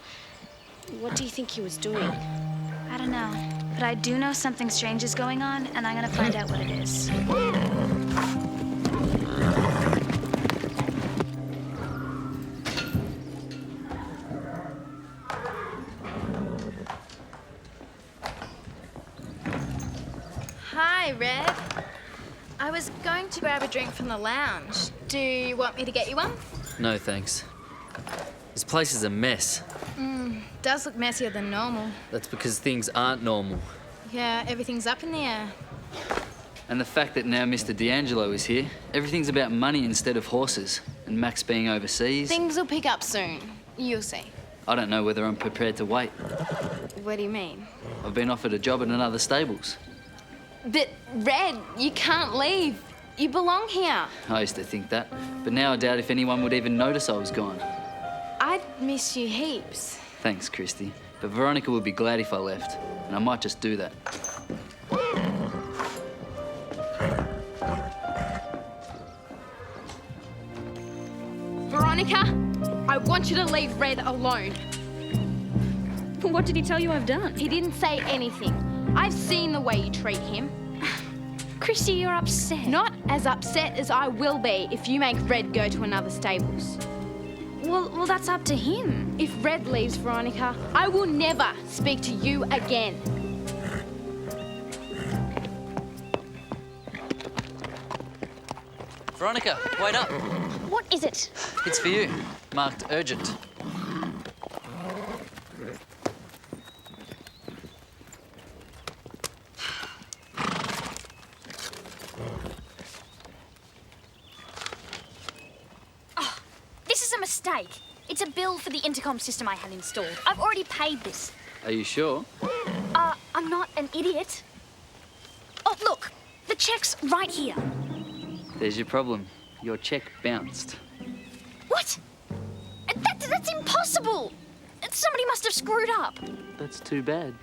What do you think he was doing? I don't know. But I do know something strange is going on, and I'm gonna find out what it is. Hi, Red. I was going to grab a drink from the lounge. Do you want me to get you one? No, thanks. This place is a mess. Does look messier than normal. That's because things aren't normal. Yeah, everything's up in the air. And the fact that now Mr. D'Angelo is here, everything's about money instead of horses. And Max being overseas. Things will pick up soon. You'll see. I don't know whether I'm prepared to wait. What do you mean? I've been offered a job at another stables. But, Red, you can't leave. You belong here. I used to think that. But now I doubt if anyone would even notice I was gone. I'd miss you heaps. Thanks, Christy. But Veronica would be glad if I left, and I might just do that. Veronica, I want you to leave Red alone. What did he tell you I've done? He didn't say anything. I've seen the way you treat him. Christy, you're upset. Not as upset as I will be if you make Red go to another stables. Well, that's up to him. If Red leaves, Veronica, I will never speak to you again. Veronica, wait up. What is it? It's for you, marked urgent. This is a mistake. It's a bill for the intercom system I had installed. I've already paid this. Are you sure? I'm not an idiot. Oh, look, the check's right here. There's your problem. Your check bounced. What? That's impossible. Somebody must have screwed up. That's too bad.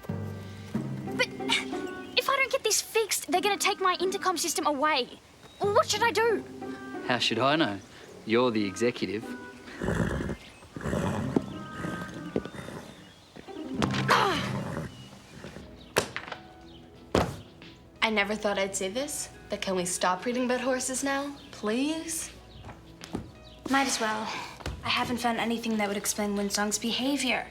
But if I don't get this fixed, they're going to take my intercom system away. What should I do? How should I know? You're the executive. I never thought I'd say this, but can we stop reading about horses now, please? Might as well. I haven't found anything that would explain Windsong's behavior.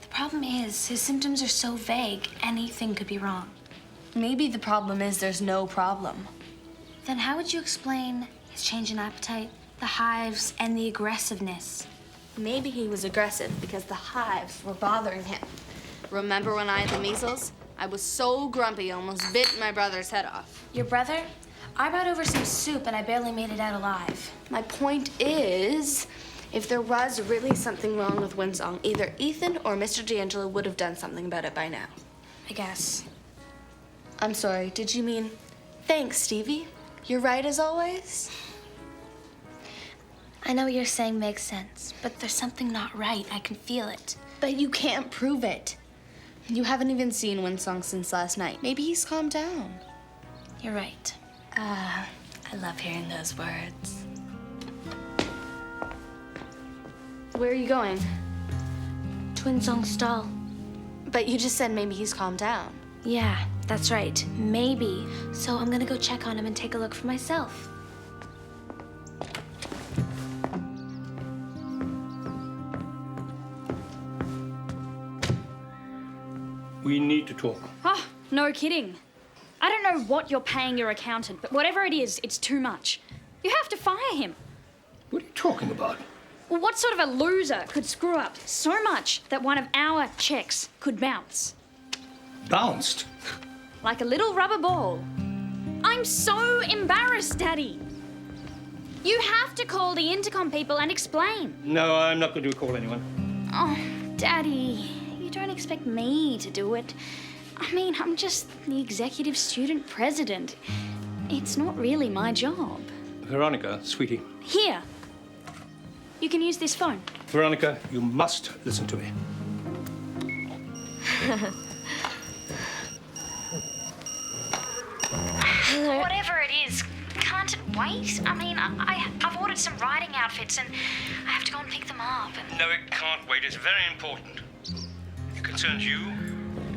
The problem is, his symptoms are so vague, anything could be wrong. Maybe the problem is there's no problem. Then how would you explain his change in appetite, the hives, and the aggressiveness? Maybe he was aggressive because the hives were bothering him. Remember when I had the measles? I was so grumpy, I almost bit my brother's head off. Your brother? I brought over some soup and I barely made it out alive. My point is, if there was really something wrong with Windsong, either Ethan or Mr. D'Angelo would have done something about it by now. I guess. I'm sorry, did you mean, thanks, Stevie? You're right as always? I know what you're saying makes sense, but there's something not right. I can feel it. But you can't prove it. You haven't even seen Windsong since last night. Maybe he's calmed down. You're right. I love hearing those words. Where are you going? To Windsong's stall. But you just said maybe he's calmed down. Yeah, that's right. Maybe. So I'm gonna go check on him and take a look for myself. We need to talk. Oh, no kidding. I don't know what you're paying your accountant, but whatever it is, it's too much. You have to fire him. What are you talking about? Well, what sort of a loser could screw up so much that one of our checks could bounce? Bounced? Like a little rubber ball. I'm so embarrassed, Daddy. You have to call the intercom people and explain. No, I'm not going to call anyone. Oh, Daddy, you don't expect me to do it. I mean, I'm just the executive student president. It's not really my job. Veronica, sweetie. Here. You can use this phone. Veronica, you must listen to me. Whatever it is, can't it wait? I mean, I've ordered some riding outfits and I have to go and pick them up. No, it can't wait. It's very important. It concerns you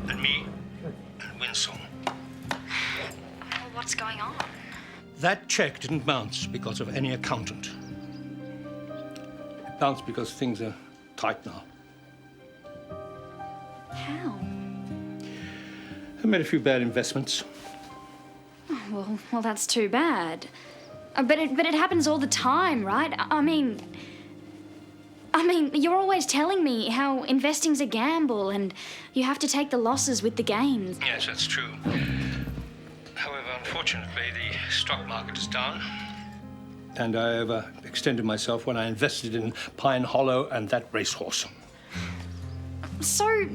and me and Windsong. Well, what's going on? That check didn't bounce because of any accountant. It bounced because things are tight now. How? I made a few bad investments. Oh, well, that's too bad. But it happens all the time, right? I mean, you're always telling me how investing's a gamble and you have to take the losses with the gains. Yes, that's true. However, unfortunately, the stock market is down. And I overextended myself when I invested in Pine Hollow and that racehorse. So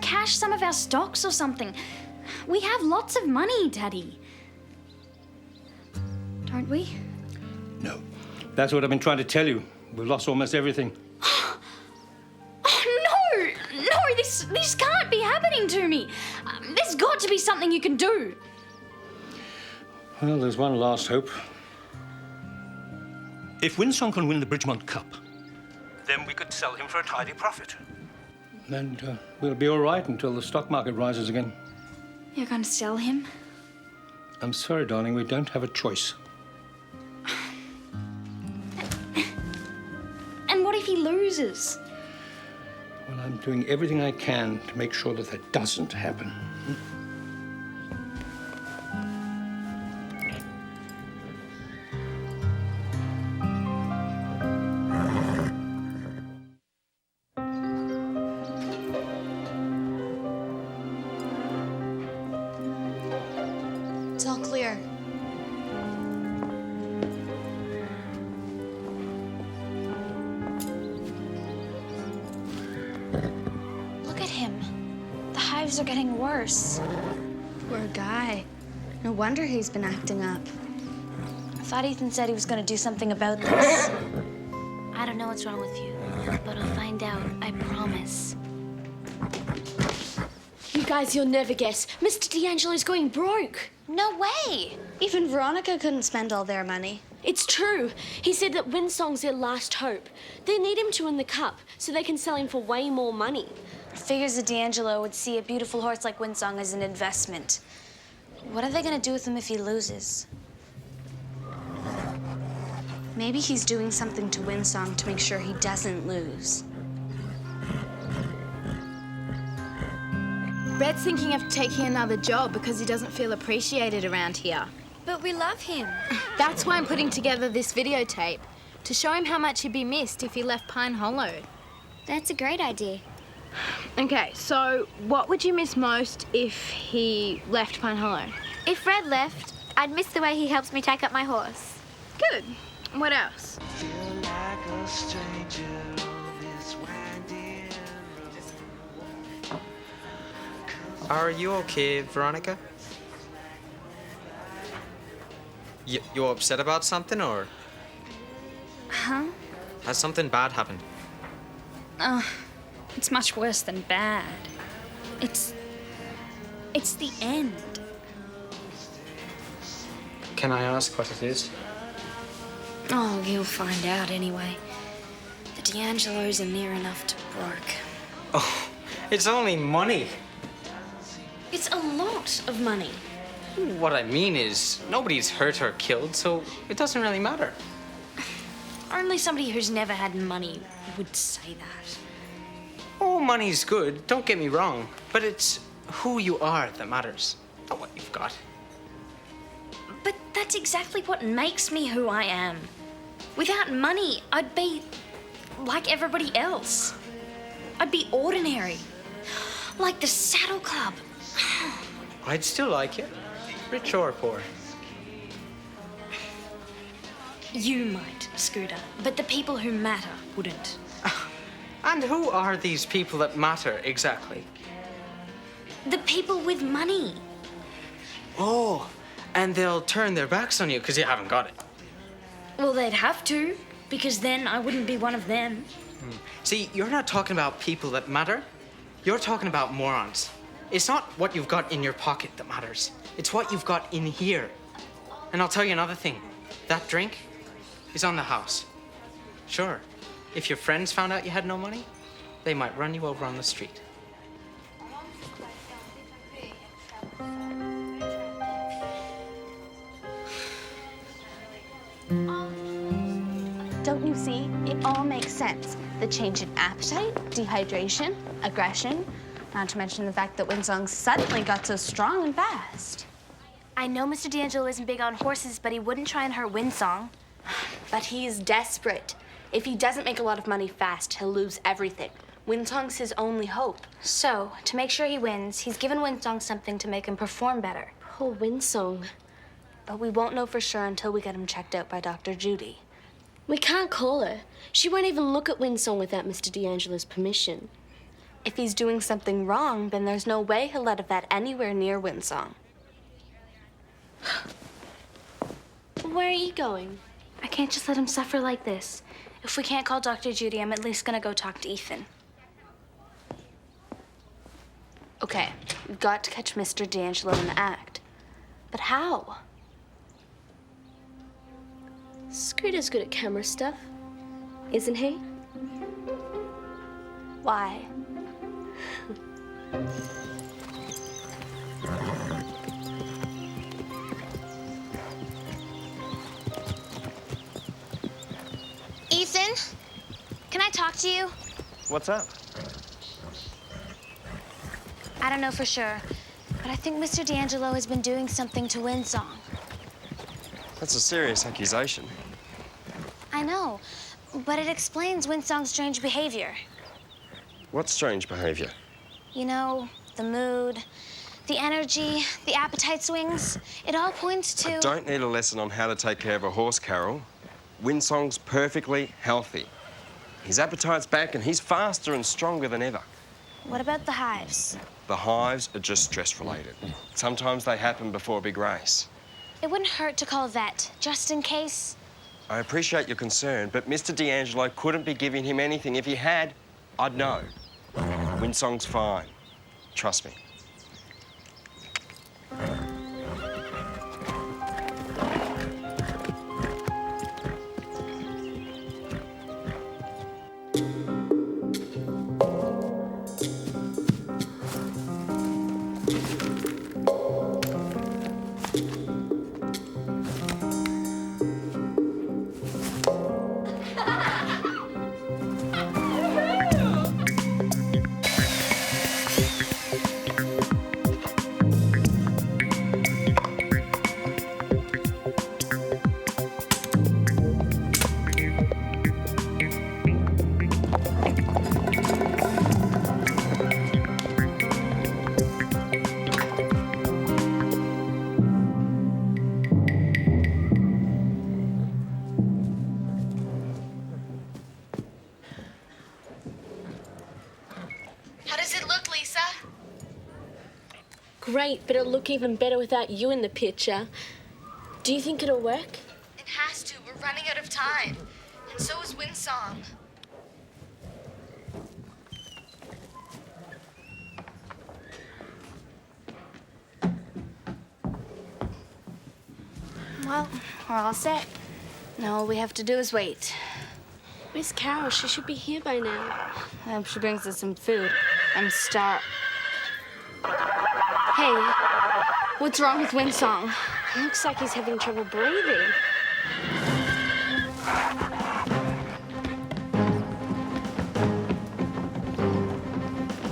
cash some of our stocks or something. We have lots of money, Daddy. Don't we? No. That's what I've been trying to tell you. We've lost almost everything. Oh, no! No, this This can't be happening to me. There's got to be something you can do. Well, there's one last hope. If Windsong can win the Bridgemont Cup, then we could sell him for a tidy profit. And we'll be all right until the stock market rises again. You're going to sell him? I'm sorry, darling, we don't have a choice. And what if he loses? Well, I'm doing everything I can to make sure that that doesn't happen. It's all clear. Look at him. The hives are getting worse. Poor guy. No wonder he's been acting up. I thought Ethan said he was going to do something about this. I don't know what's wrong with you, but I'll find out, I promise. You guys, you'll never guess. Mr. D'Angelo's going broke. No way. Even Veronica couldn't spend all their money. It's true. He said that Windsong's their last hope. They need him to win the cup so they can sell him for way more money. Figures that D'Angelo would see a beautiful horse like Windsong as an investment. What are they going to do with him if he loses? Maybe he's doing something to Windsong to make sure he doesn't lose. Red's thinking of taking another job because he doesn't feel appreciated around here. But we love him. That's why I'm putting together this videotape, to show him how much he'd be missed if he left Pine Hollow. That's a great idea. Okay, so what would you miss most if he left Pine Hollow? If Red left, I'd miss the way he helps me take up my horse. Good. What else? Are you okay, Veronica? You upset about something, or Huh? has something bad happened? It's much worse than bad. It's the end. Can I ask what it is? Oh, you'll find out anyway. The D'Angelos are near enough to broke. Oh, it's only money. It's a lot of money. What I mean is, nobody's hurt or killed, so it doesn't really matter. Only somebody who's never had money would say that. Oh, money's good, don't get me wrong, but it's who you are that matters, not what you've got. But that's exactly what makes me who I am. Without money, I'd be like everybody else. I'd be ordinary. Like the Saddle Club. I'd still like it, rich or poor. You might, Scooter, but the people who matter wouldn't. And who are these people that matter exactly? The people with money. Oh, and they'll turn their backs on you because you haven't got it. Well, they'd have to, because then I wouldn't be one of them. See, you're not talking about people that matter. You're talking about morons. It's not what you've got in your pocket that matters. It's what you've got in here. And I'll tell you another thing. That drink is on the house. Sure, if your friends found out you had no money, they might run you over on the street. Don't you see? It all makes sense. The change in appetite, dehydration, aggression, not to mention the fact that Windsong suddenly got so strong and fast. I know Mr. D'Angelo isn't big on horses, but he wouldn't try and hurt Windsong. But he's desperate. If he doesn't make a lot of money fast, he'll lose everything. Windsong's his only hope. So, to make sure he wins, he's given Windsong something to make him perform better. Poor Windsong. But we won't know for sure until we get him checked out by Dr. Judy. We can't call her. She won't even look at Windsong without Mr. D'Angelo's permission. If he's doing something wrong, then there's no way he'll let a vet anywhere near Windsong. Where are you going? I can't just let him suffer like this. If we can't call Dr. Judy, I'm at least gonna go talk to Ethan. Okay, we've got to catch Mr. D'Angelo in the act. But how? Scooter's good at camera stuff, isn't he? Why? Ethan, can I talk to you? What's up? I don't know for sure, but I think Mr. D'Angelo has been doing something to Windsong. That's a serious accusation. I know, but it explains Windsong's strange behavior. What strange behavior? You know, the mood, the energy, the appetite swings. It all points to... I don't need a lesson on how to take care of a horse, Carole. Windsong's perfectly healthy. His appetite's back and he's faster and stronger than ever. What about the hives? The hives are just stress-related. Sometimes they happen before a big race. It wouldn't hurt to call a vet, just in case. I appreciate your concern, but Mr. D'Angelo couldn't be giving him anything. If he had, I'd know. Windsong's fine. Trust me. Great, but it'll look even better without you in the picture. Do you think it'll work? It has to. We're running out of time. And so is Windsong. Well, we're all set. Now all we have to do is wait. Where's Carole? She should be here by now. I hope she brings us some food. I'm starved. Hey, what's wrong with Windsong? Looks like he's having trouble breathing.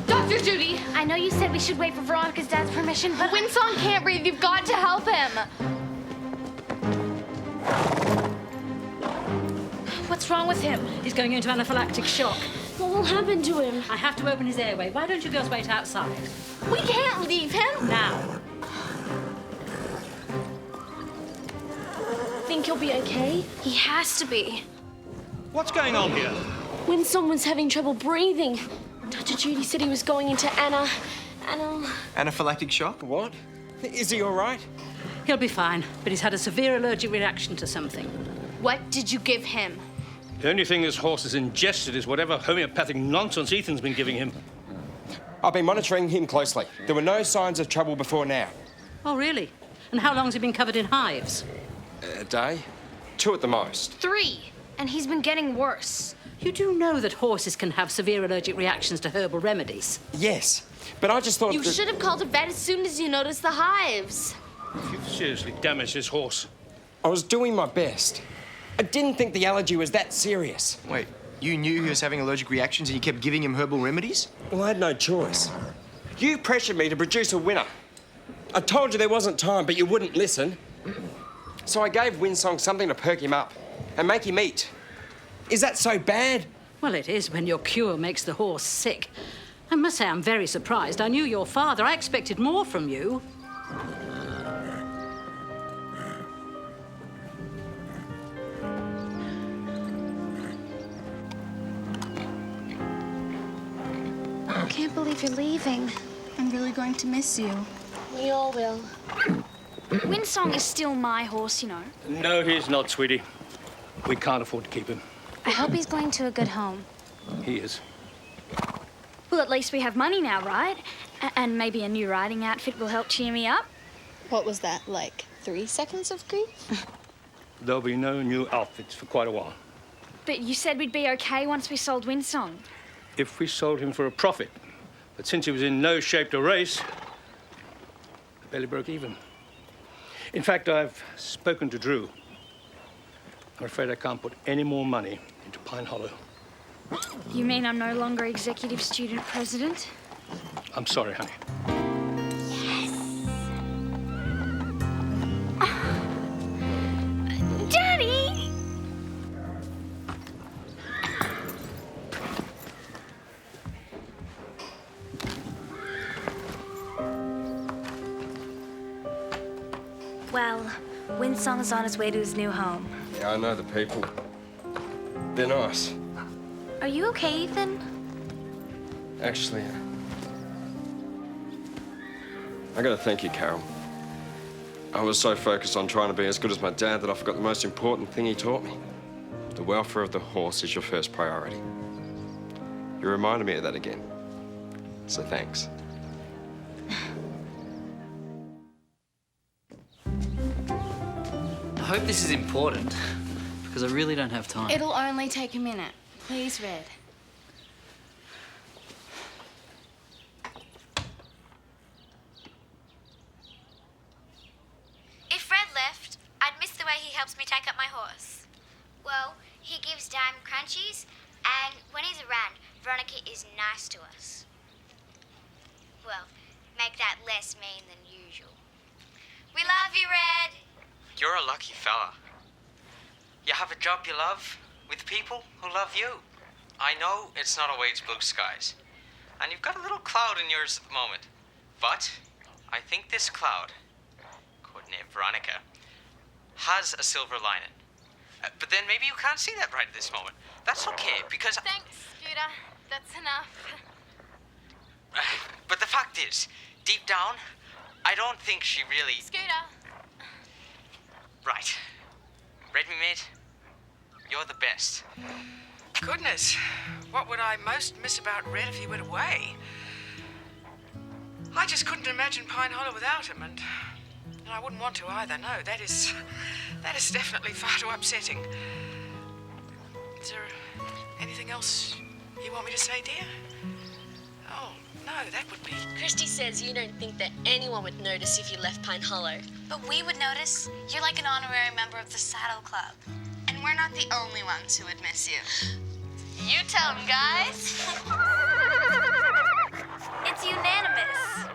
Dr. Judy! I know you said we should wait for Veronica's dad's permission, but... Windsong can't breathe. You've got to help him. What's wrong with him? He's going into anaphylactic shock. What will happen to him? I have to open his airway. Why don't you girls wait outside? We can't leave him. Now. Think he'll be okay? He has to be. What's going on here? Windsong was having trouble breathing. Dr. Judy said he was going into Anaphylactic shock? What? Is he all right? He'll be fine, but he's had a severe allergic reaction to something. What did you give him? The only thing this horse has ingested is whatever homeopathic nonsense Ethan's been giving him. I've been monitoring him closely. There were no signs of trouble before now. Oh, really? And how long's he been covered in hives? A day? 2 at the most. 3. And he's been getting worse. You do know that horses can have severe allergic reactions to herbal remedies? Yes, but I just thought You should have called a vet as soon as you noticed the hives. You've seriously damaged this horse. I was doing my best. I didn't think the allergy was that serious. Wait, you knew he was having allergic reactions and you kept giving him herbal remedies? Well, I had no choice. You pressured me to produce a winner. I told you there wasn't time, but you wouldn't listen. So I gave Windsong something to perk him up and make him eat. Is that so bad? Well, it is when your cure makes the horse sick. I must say I'm very surprised. I knew your father. I expected more from you. I can't believe you're leaving. I'm really going to miss you. We all will. Windsong is still my horse, you know. No, he's not, sweetie. We can't afford to keep him. I hope he's going to a good home. He is. Well, at least we have money now, right? And maybe a new riding outfit will help cheer me up. What was that, like 3 seconds of grief? There'll be no new outfits for quite a while. But you said we'd be okay once we sold Windsong. If we sold him for a profit. But since he was in no shape to race, I barely broke even. In fact, I've spoken to Drew. I'm afraid I can't put any more money into Pine Hollow. You mean I'm no longer executive student president? I'm sorry, honey. Daddy! Well, Windsong's on his way to his new home. Yeah, I know the people. They're nice. Are you okay, Ethan? Actually, I gotta thank you, Carole. I was so focused on trying to be as good as my dad that I forgot the most important thing he taught me. The welfare of the horse is your first priority. You reminded me of that again. So thanks. I hope this is important, because I really don't have time. It'll only take a minute. Please, Red. If Red left, I'd miss the way he helps me take up my horse. Well, he gives Dime crunchies, and when he's around, Veronica is nice to us. Well, make that less mean than usual. We love you, Red. You're a lucky fella. You have a job you love, with people who love you. I know it's not always blue skies, and you've got a little cloud in yours at the moment. But I think this cloud, codenamed Veronica, has a silver lining. But then maybe you can't see that right at this moment. That's okay, because... Thanks, Scooter. That's enough. But the fact is, deep down, I don't think she really... Scooter. Right. Red me, mate. You're the best. Goodness, what would I most miss about Red if he went away? I just couldn't imagine Pine Hollow without him, and I wouldn't want to either. No, that is definitely far too upsetting. Is there anything else you want me to say, dear? Oh, no, that would be... Christy says you don't think that anyone would notice if you left Pine Hollow. But we would notice. You're like an honorary member of the Saddle Club. And we're not the only ones who would miss you. You tell them, guys. It's unanimous.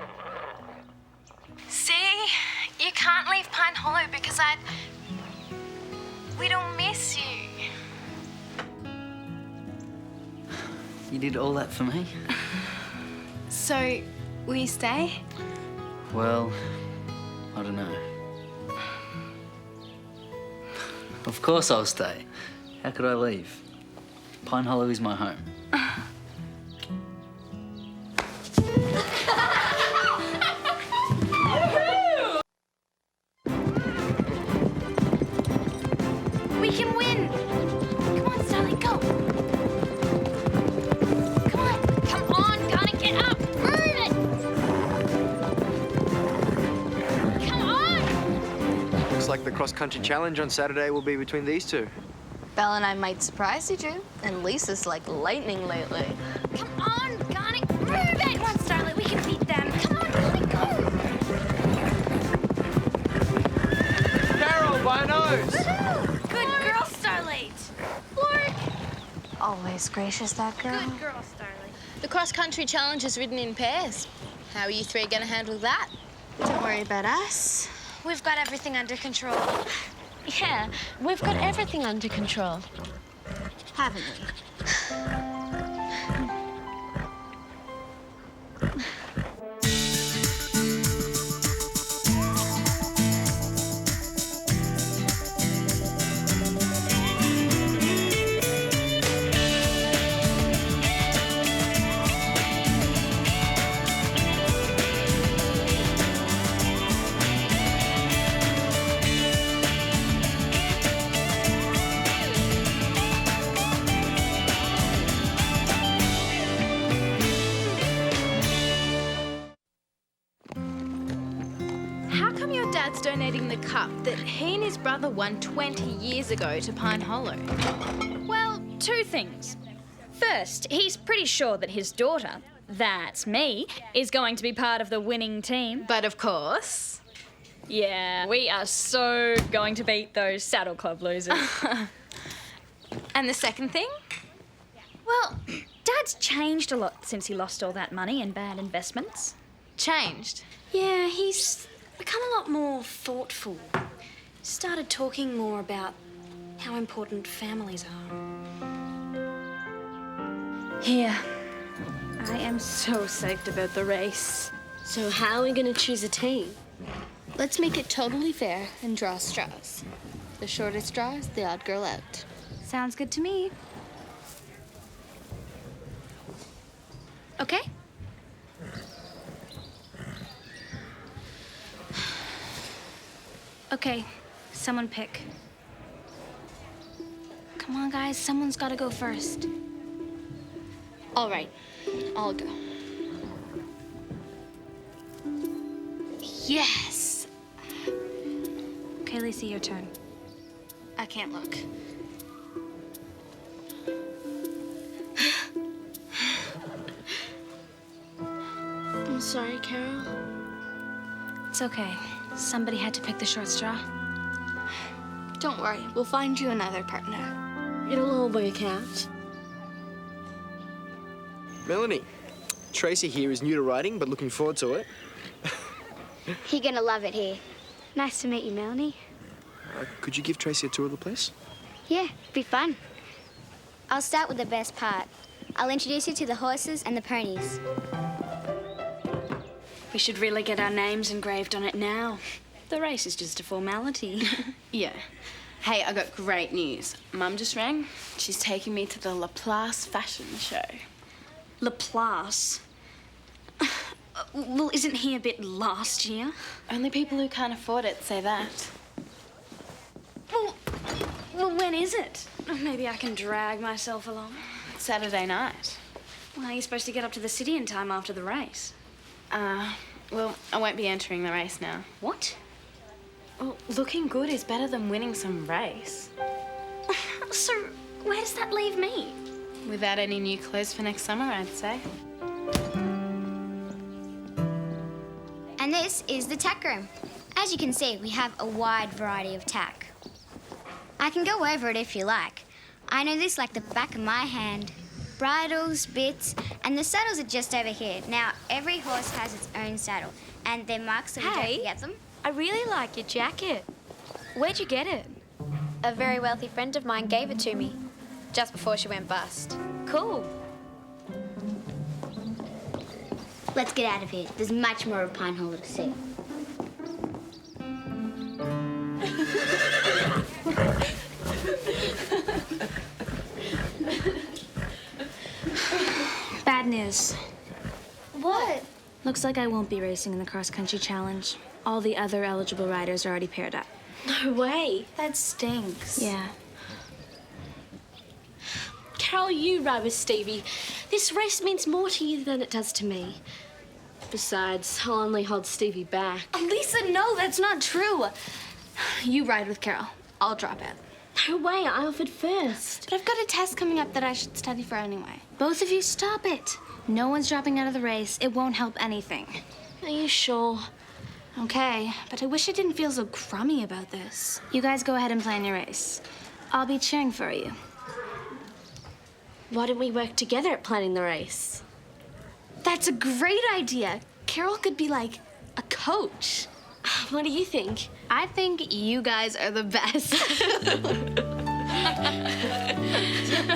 See? You can't leave Pine Hollow because we don't miss you. You did all that for me? So, will you stay? Well, I don't know. Of course I'll stay. How could I leave? Pine Hollow is my home. We can win. Come on, Sally, go. Come on, gotta get up. Move it. Come on. Looks like the cross-country challenge on Saturday will be between these two. Belle and I might surprise you, Drew. And Lisa's like lightning lately. Come on, Garnet, move it. Come on, Starlet, we can beat them. Come on, Garnet, go. Carole, by a nose. Good girl, Starlight. Lord. Always gracious, that girl. Good girl, Starlight. The cross-country challenge is ridden in pairs. How are you three going to handle that? Don't worry about us. We've got everything under control. Yeah, we've got everything under control. Haven't we? Dad's donating the cup that he and his brother won 20 years ago to Pine Hollow? Well, two things. First, he's pretty sure that his daughter, that's me, is going to be part of the winning team. But of course. Yeah, we are so going to beat those Saddle Club losers. And the second thing? Well, Dad's changed a lot since he lost all that money in bad investments. Changed? Yeah, he's become a lot more thoughtful. Started talking more about how important families are. Here. I am so psyched about the race. So how are we going to choose a team? Let's make it totally fair and draw straws. The shortest straw is the odd girl out. Sounds good to me. Okay? Okay, someone pick. Come on, guys, someone's got to go first. All right, I'll go. Yes! Okay, Lacey, your turn. I can't look. I'm sorry, Carole. It's okay. Somebody had to pick the short straw. Don't worry, we'll find you another partner. It'll all work out. Melanie, Tracy here is new to riding, but looking forward to it. You're gonna love it here. Nice to meet you, Melanie. Could you give Tracy a tour of the place? Yeah, be fun. I'll start with the best part. I'll introduce you to the horses and the ponies. We should really get our names engraved on it now. The race is just a formality. Yeah. Hey, I got great news. Mum just rang. She's taking me to the Laplace fashion show. Laplace? Well, isn't he a bit last year? Only people who can't afford it say that. Well, when is it? Maybe I can drag myself along. Saturday night. Well, are you supposed to get up to the city in time after the race? Well, I won't be entering the race now. What? Well, looking good is better than winning some race. So, where does that leave me? Without any new clothes for next summer, I'd say. And this is the tack room. As you can see, we have a wide variety of tack. I can go over it if you like. I know this like the back of my hand. Bridles, bits, and the saddles are just over here. Now, every horse has its own saddle, and they're marked so we don't forget them. I really like your jacket. Where'd you get it? A very wealthy friend of mine gave it to me, just before she went bust. Cool. Let's get out of here. There's much more of Pine Hollow to see. Bad news. What? Looks like I won't be racing in the cross-country challenge. All the other eligible riders are already paired up. No way. That stinks. Yeah. Carole, you ride with Stevie. This race means more to you than it does to me. Besides, I'll only hold Stevie back. Oh, Lisa, no, that's not true. You ride with Carole. I'll drop out. No way, I offered first. But I've got a test coming up that I should study for anyway. Both of you stop it. No one's dropping out of the race. It won't help anything. Are you sure? Okay, but I wish I didn't feel so crummy about this. You guys go ahead and plan your race. I'll be cheering for you. Why don't we work together at planning the race? That's a great idea. Carole could be like a coach. What do you think? I think you guys are the best.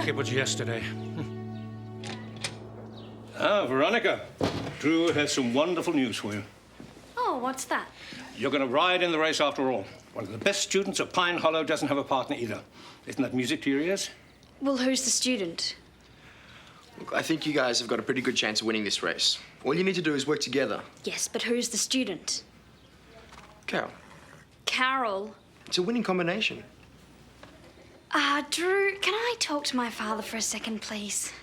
It was yesterday. Veronica, Drew has some wonderful news for you. Oh, what's that? You're going to ride in the race after all. One of the best students at Pine Hollow doesn't have a partner either. Isn't that music to your ears? Well, who's the student? Look, I think you guys have got a pretty good chance of winning this race. All you need to do is work together. Yes, but who's the student? Carole, Carole. it's a winning combination. Drew, can I talk to my father for a second, please?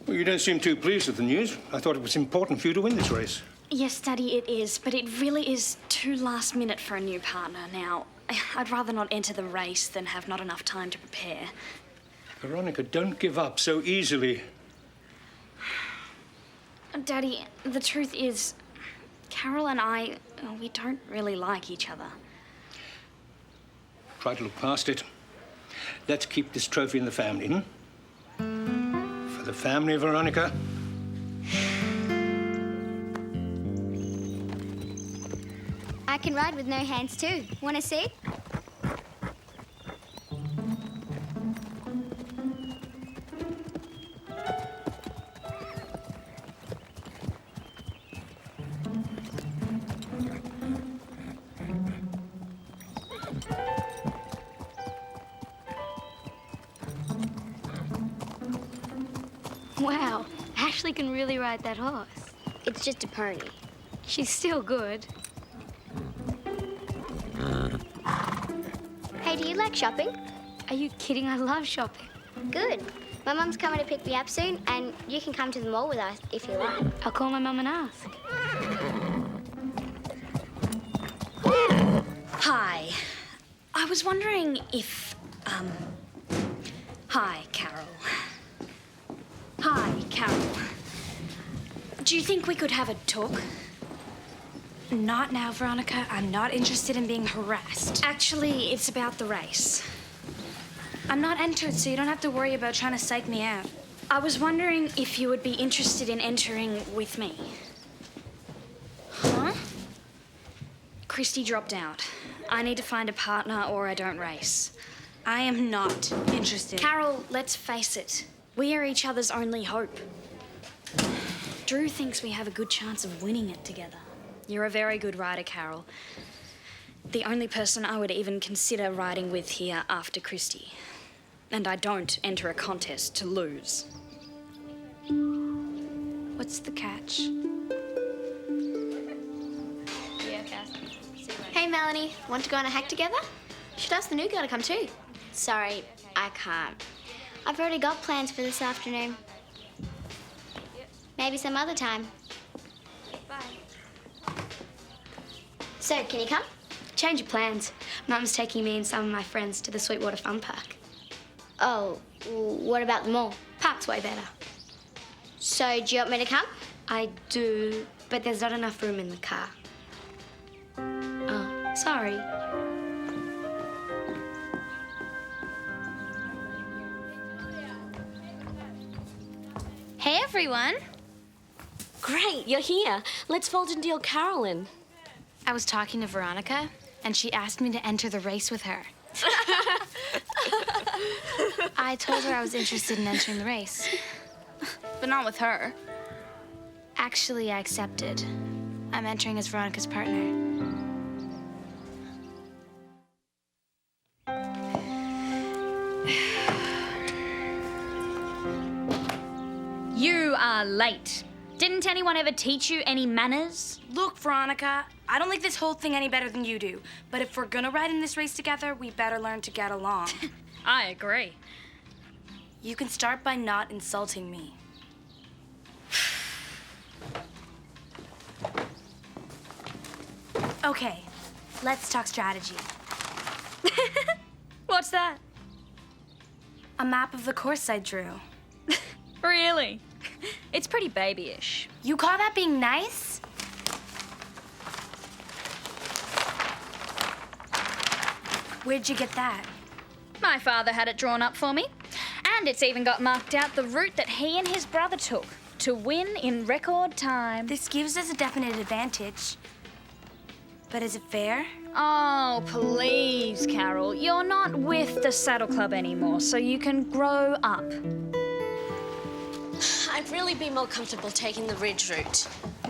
Well, you don't seem too pleased with the news. I thought it was important for you to win this race. Yes, Daddy, it is, but it really is too last minute for a new partner now. I'd rather not enter the race than have not enough time to prepare. Veronica, don't give up so easily. Daddy, the truth is, Carole and I, we don't really like each other. Try to look past it. Let's keep this trophy in the family, For the family, Veronica. I can ride with no hands too. Want to see? Wow, Ashley can really ride that horse. It's just a pony. She's still good. Hey, do you like shopping? Are you kidding? I love shopping. Good. My mum's coming to pick me up soon, and you can come to the mall with us if you like. I'll call my mum and ask. Hi. I was wondering if, Hi, Carole. Hi, Carole. Do you think we could have a talk? Not now, Veronica. I'm not interested in being harassed. Actually, it's about the race. I'm not entered, so you don't have to worry about trying to psych me out. I was wondering if you would be interested in entering with me. Huh? Christy dropped out. I need to find a partner or I don't race. I am not interested. Carole, let's face it. We are each other's only hope. Drew thinks we have a good chance of winning it together. You're a very good rider, Carole. The only person I would even consider riding with here after Christy. And I don't enter a contest to lose. What's the catch? Yeah, Cass. Hey, Melanie. Want to go on a hike together? Should ask the new girl to come too. Sorry, I can't. I've already got plans for this afternoon. Maybe some other time. Bye. So, can you come? Change of plans. Mum's taking me and some of my friends to the Sweetwater Fun Park. Oh, what about the mall? Park's way better. So, do you want me to come? I do, but there's not enough room in the car. Oh, sorry. Hey, everyone. Great, you're here. Let's fold and deal Carole in. I was talking to Veronica, and she asked me to enter the race with her. I told her I was interested in entering the race. But not with her. Actually, I accepted. I'm entering as Veronica's partner. You are late. Didn't anyone ever teach you any manners? Look, Veronica, I don't like this whole thing any better than you do. But if we're gonna ride in this race together, we better learn to get along. I agree. You can start by not insulting me. Okay, let's talk strategy. What's that? A map of the course I drew. Really? It's pretty babyish. You call that being nice? Where'd you get that? My father had it drawn up for me. And it's even got marked out the route that he and his brother took to win in record time. This gives us a definite advantage. But is it fair? Oh, please, Carole. You're not with the Saddle Club anymore, so you can grow up. I'd really be more comfortable taking the ridge route.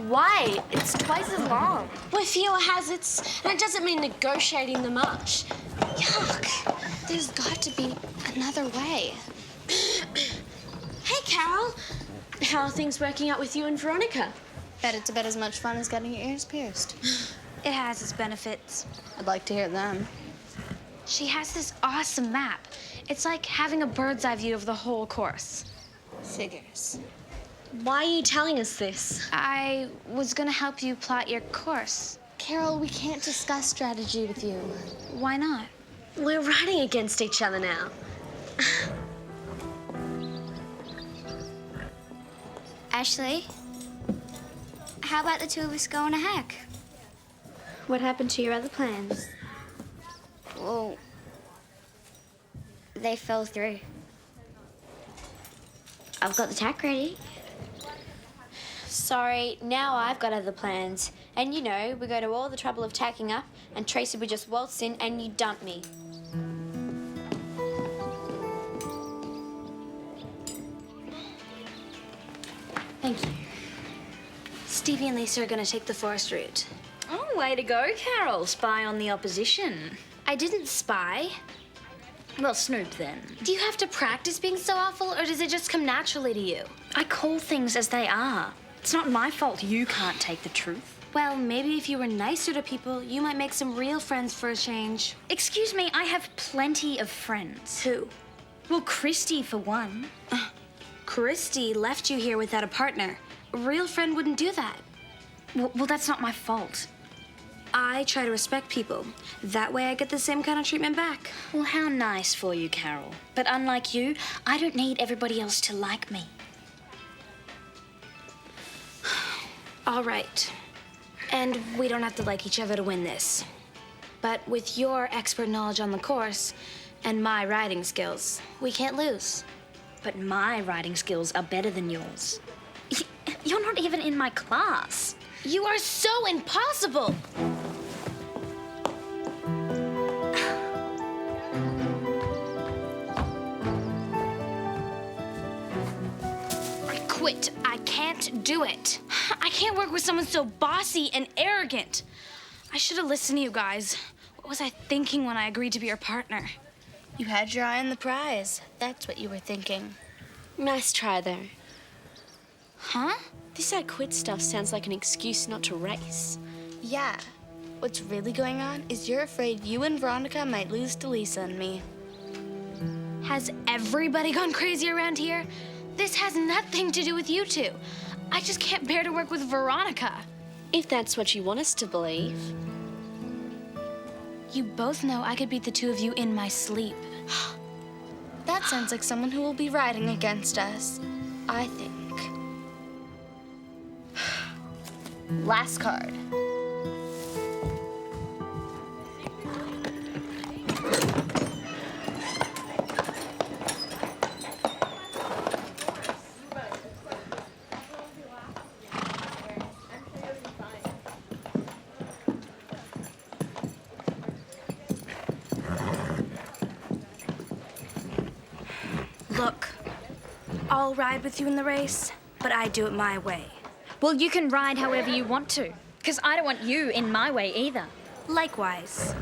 Why? It's twice as long. With fewer hazards, and it doesn't mean negotiating the march. Yuck. There's got to be another way. Hey, Carole. How are things working out with you and Veronica? Bet it's about as much fun as getting your ears pierced. It has its benefits. I'd like to hear them. She has this awesome map. It's like having a bird's eye view of the whole course. Figures. Why are you telling us this? I was gonna help you plot your course. Carole, we can't discuss strategy with you. Why not? We're riding against each other now. Ashley, how about the two of us go on a hike? What happened to your other plans? Well, they fell through. I've got the tack ready. Sorry, now I've got other plans. And you know, we go to all the trouble of tacking up, and Tracy would just waltz in and you dump me. Thank you. Stevie and Lisa are gonna take the forest route. Oh, way to go, Carole. Spy on the opposition. I didn't spy. Well, snoop then. Do you have to practice being so awful, or does it just come naturally to you? I call things as they are. It's not my fault you can't take the truth. Well, maybe if you were nicer to people, you might make some real friends for a change. Excuse me, I have plenty of friends. Who? Well, Christy, for one. Christy left you here without a partner. A real friend wouldn't do that. Well, that's not my fault. I try to respect people. That way I get the same kind of treatment back. Well, how nice for you, Carole. But unlike you, I don't need everybody else to like me. All right. And we don't have to like each other to win this. But with your expert knowledge on the course and my riding skills, we can't lose. But my riding skills are better than yours. You're not even in my class. You are so impossible. I quit. I can't do it. I can't work with someone so bossy and arrogant. I should have listened to you guys. What was I thinking when I agreed to be your partner? You had your eye on the prize. That's what you were thinking. Nice try, though. Huh? This I quit stuff sounds like an excuse not to race. Yeah. What's really going on is you're afraid you and Veronica might lose to Lisa and me. Has everybody gone crazy around here? This has nothing to do with you two. I just can't bear to work with Veronica. If that's what you want us to believe. You both know I could beat the two of you in my sleep. That sounds like someone who will be riding against us, I think. Last card. Look, I'll ride with you in the race, but I do it my way. Well, you can ride however you want to, because I don't want you in my way either. Likewise.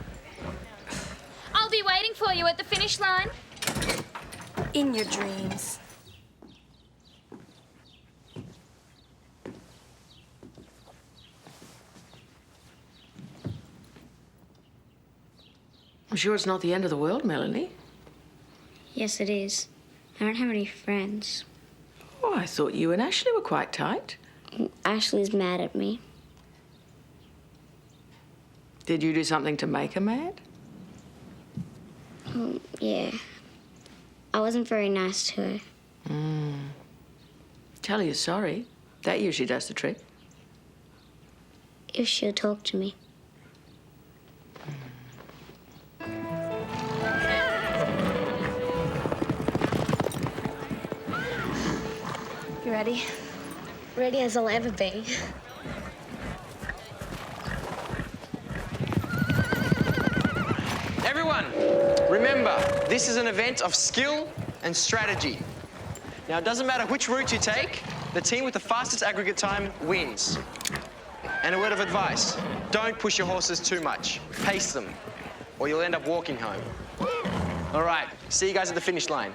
I'll be waiting for you at the finish line. In your dreams. I'm sure it's not the end of the world, Melanie. Yes, it is. I don't have any friends. Oh, I thought you and Ashley were quite tight. Ashley's mad at me. Did you do something to make her mad? Yeah. I wasn't very nice to her. Tell her you're sorry. That usually does the trick. If she'll talk to me. You ready? Ready as I'll ever be. Everyone, remember, this is an event of skill and strategy. Now, it doesn't matter which route you take, the team with the fastest aggregate time wins. And a word of advice, don't push your horses too much. Pace them, or you'll end up walking home. All right, see you guys at the finish line.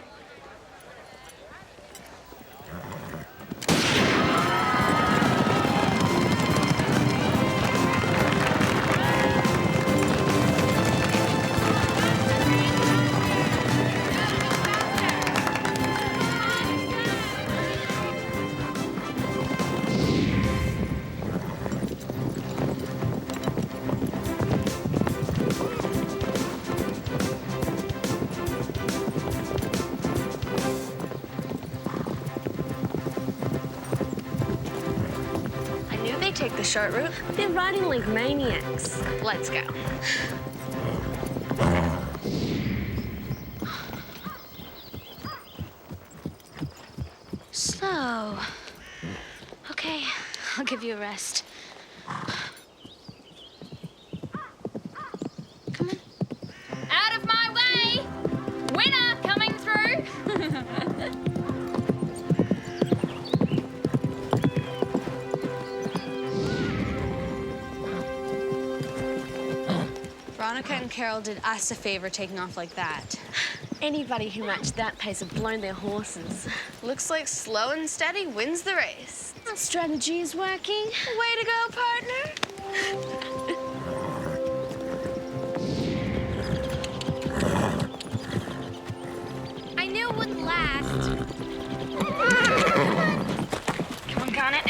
take the short route. They're riding like maniacs. Let's go. Slow. Okay, I'll give you a rest. Out of my way! Winner coming through! Veronica and Carole did us a favor taking off like that. Anybody who matched that pace have blown their horses. Looks like slow and steady wins the race. That strategy is working. Way to go, partner. I knew it wouldn't last. Come on, Garnet.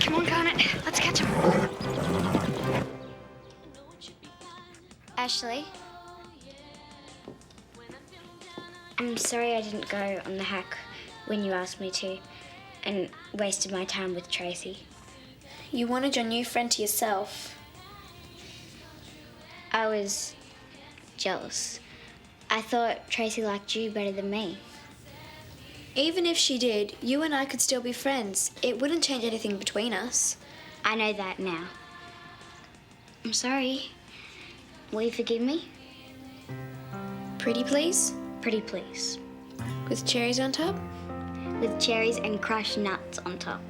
Come on, Garnet. Let's catch him. Ashley? I'm sorry I didn't go on the hack when you asked me to and wasted my time with Tracy. You wanted your new friend to yourself. I was jealous. I thought Tracy liked you better than me. Even if she did, you and I could still be friends. It wouldn't change anything between us. I know that now. I'm sorry. Will you forgive me? Pretty please? Pretty please. With cherries on top? With cherries and crushed nuts on top.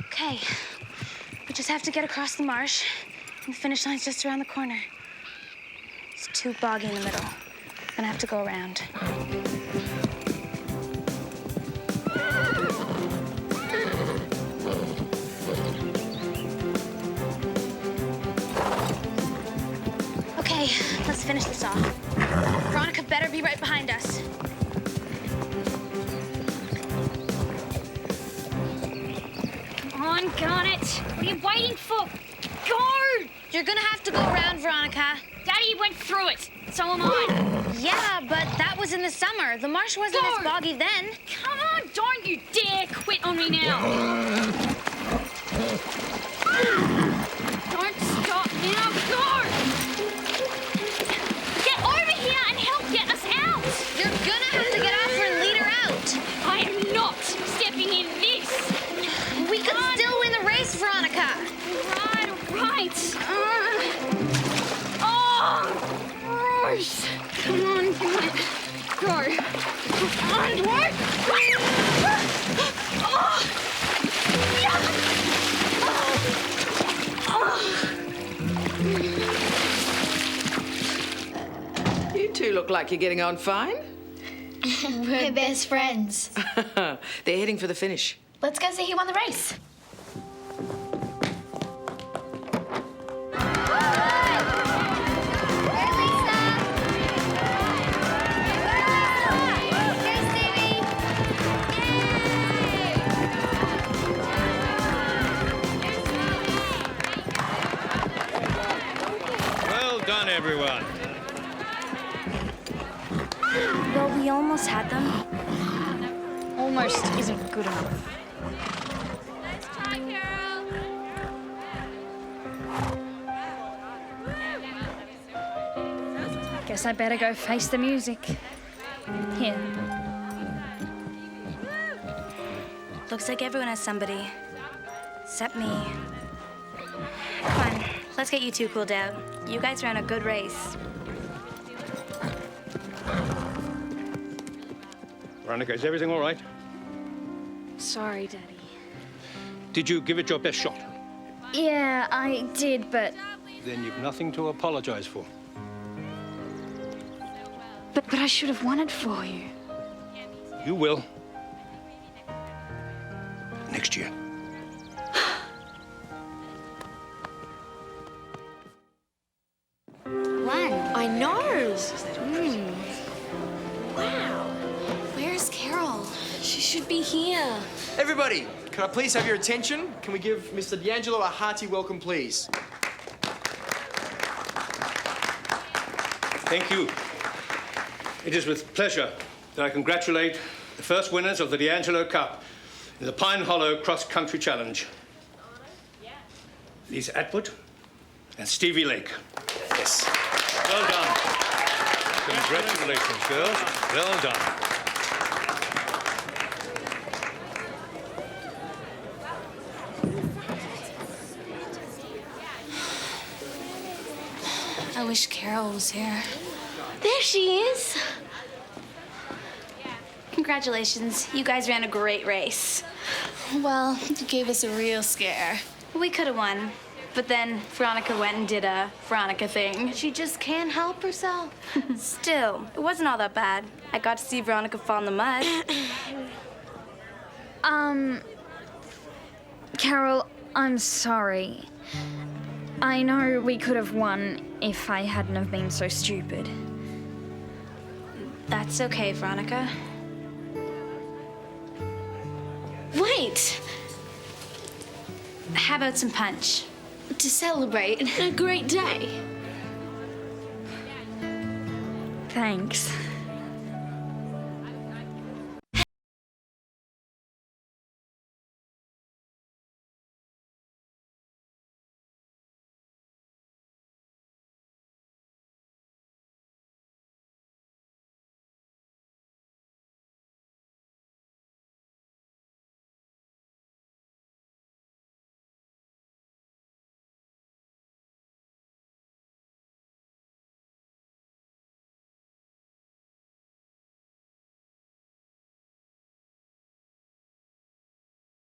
Okay, we just have to get across the marsh, and the finish line's just around the corner. It's too boggy in the middle. Gonna have to go around. Okay, let's finish this off. Veronica better be right behind us. Come on, Garnet. What are you waiting for? Go! You're gonna have to go around, Veronica. Daddy went through it. So am I. Yeah, but that was in the summer. The marsh wasn't Go! as boggy then. Come on, don't you dare quit on me now. Don't stop now. Go! Get over here and help get us out. You're gonna have to get after and lead her out. I am not stepping in this. We could still win the race, Veronica. Right. Gross. Come on, Garnet. Go. Come on, what? You two look like you're getting on fine. We're best friends. They're heading for the finish. Let's go see who won the race. Well done, everyone. Well, we almost had them. Almost isn't good enough. Guess I better go face the music. Here. Looks like everyone has somebody. Except me. Come on, let's get you two cooled out. You guys ran a good race. Veronica, is everything all right? Sorry, Daddy. Did you give it your best shot? Yeah, I did, but... Then you've nothing to apologize for. But I should have won it for you. You will. Next year. I know. Wow. Where's Carole? She should be here. Everybody, can I please have your attention? Can we give Mr. D'Angelo a hearty welcome, please? Thank you. It is with pleasure that I congratulate the first winners of the D'Angelo Cup in the Pine Hollow Cross Country Challenge. Lisa Atwood and Stevie Lake. Yes. Well done. Congratulations, girls. Well done. I wish Carole was here. There she is. Congratulations. You guys ran a great race. Well, you gave us a real scare. We could have won, but then Veronica went and did a Veronica thing. She just can't help herself. Still, it wasn't all that bad. I got to see Veronica fall in the mud. Carole, I'm sorry. I know we could have won if I hadn't have been so stupid. That's okay, Veronica. Wait! How about some punch? To celebrate a great day. Thanks.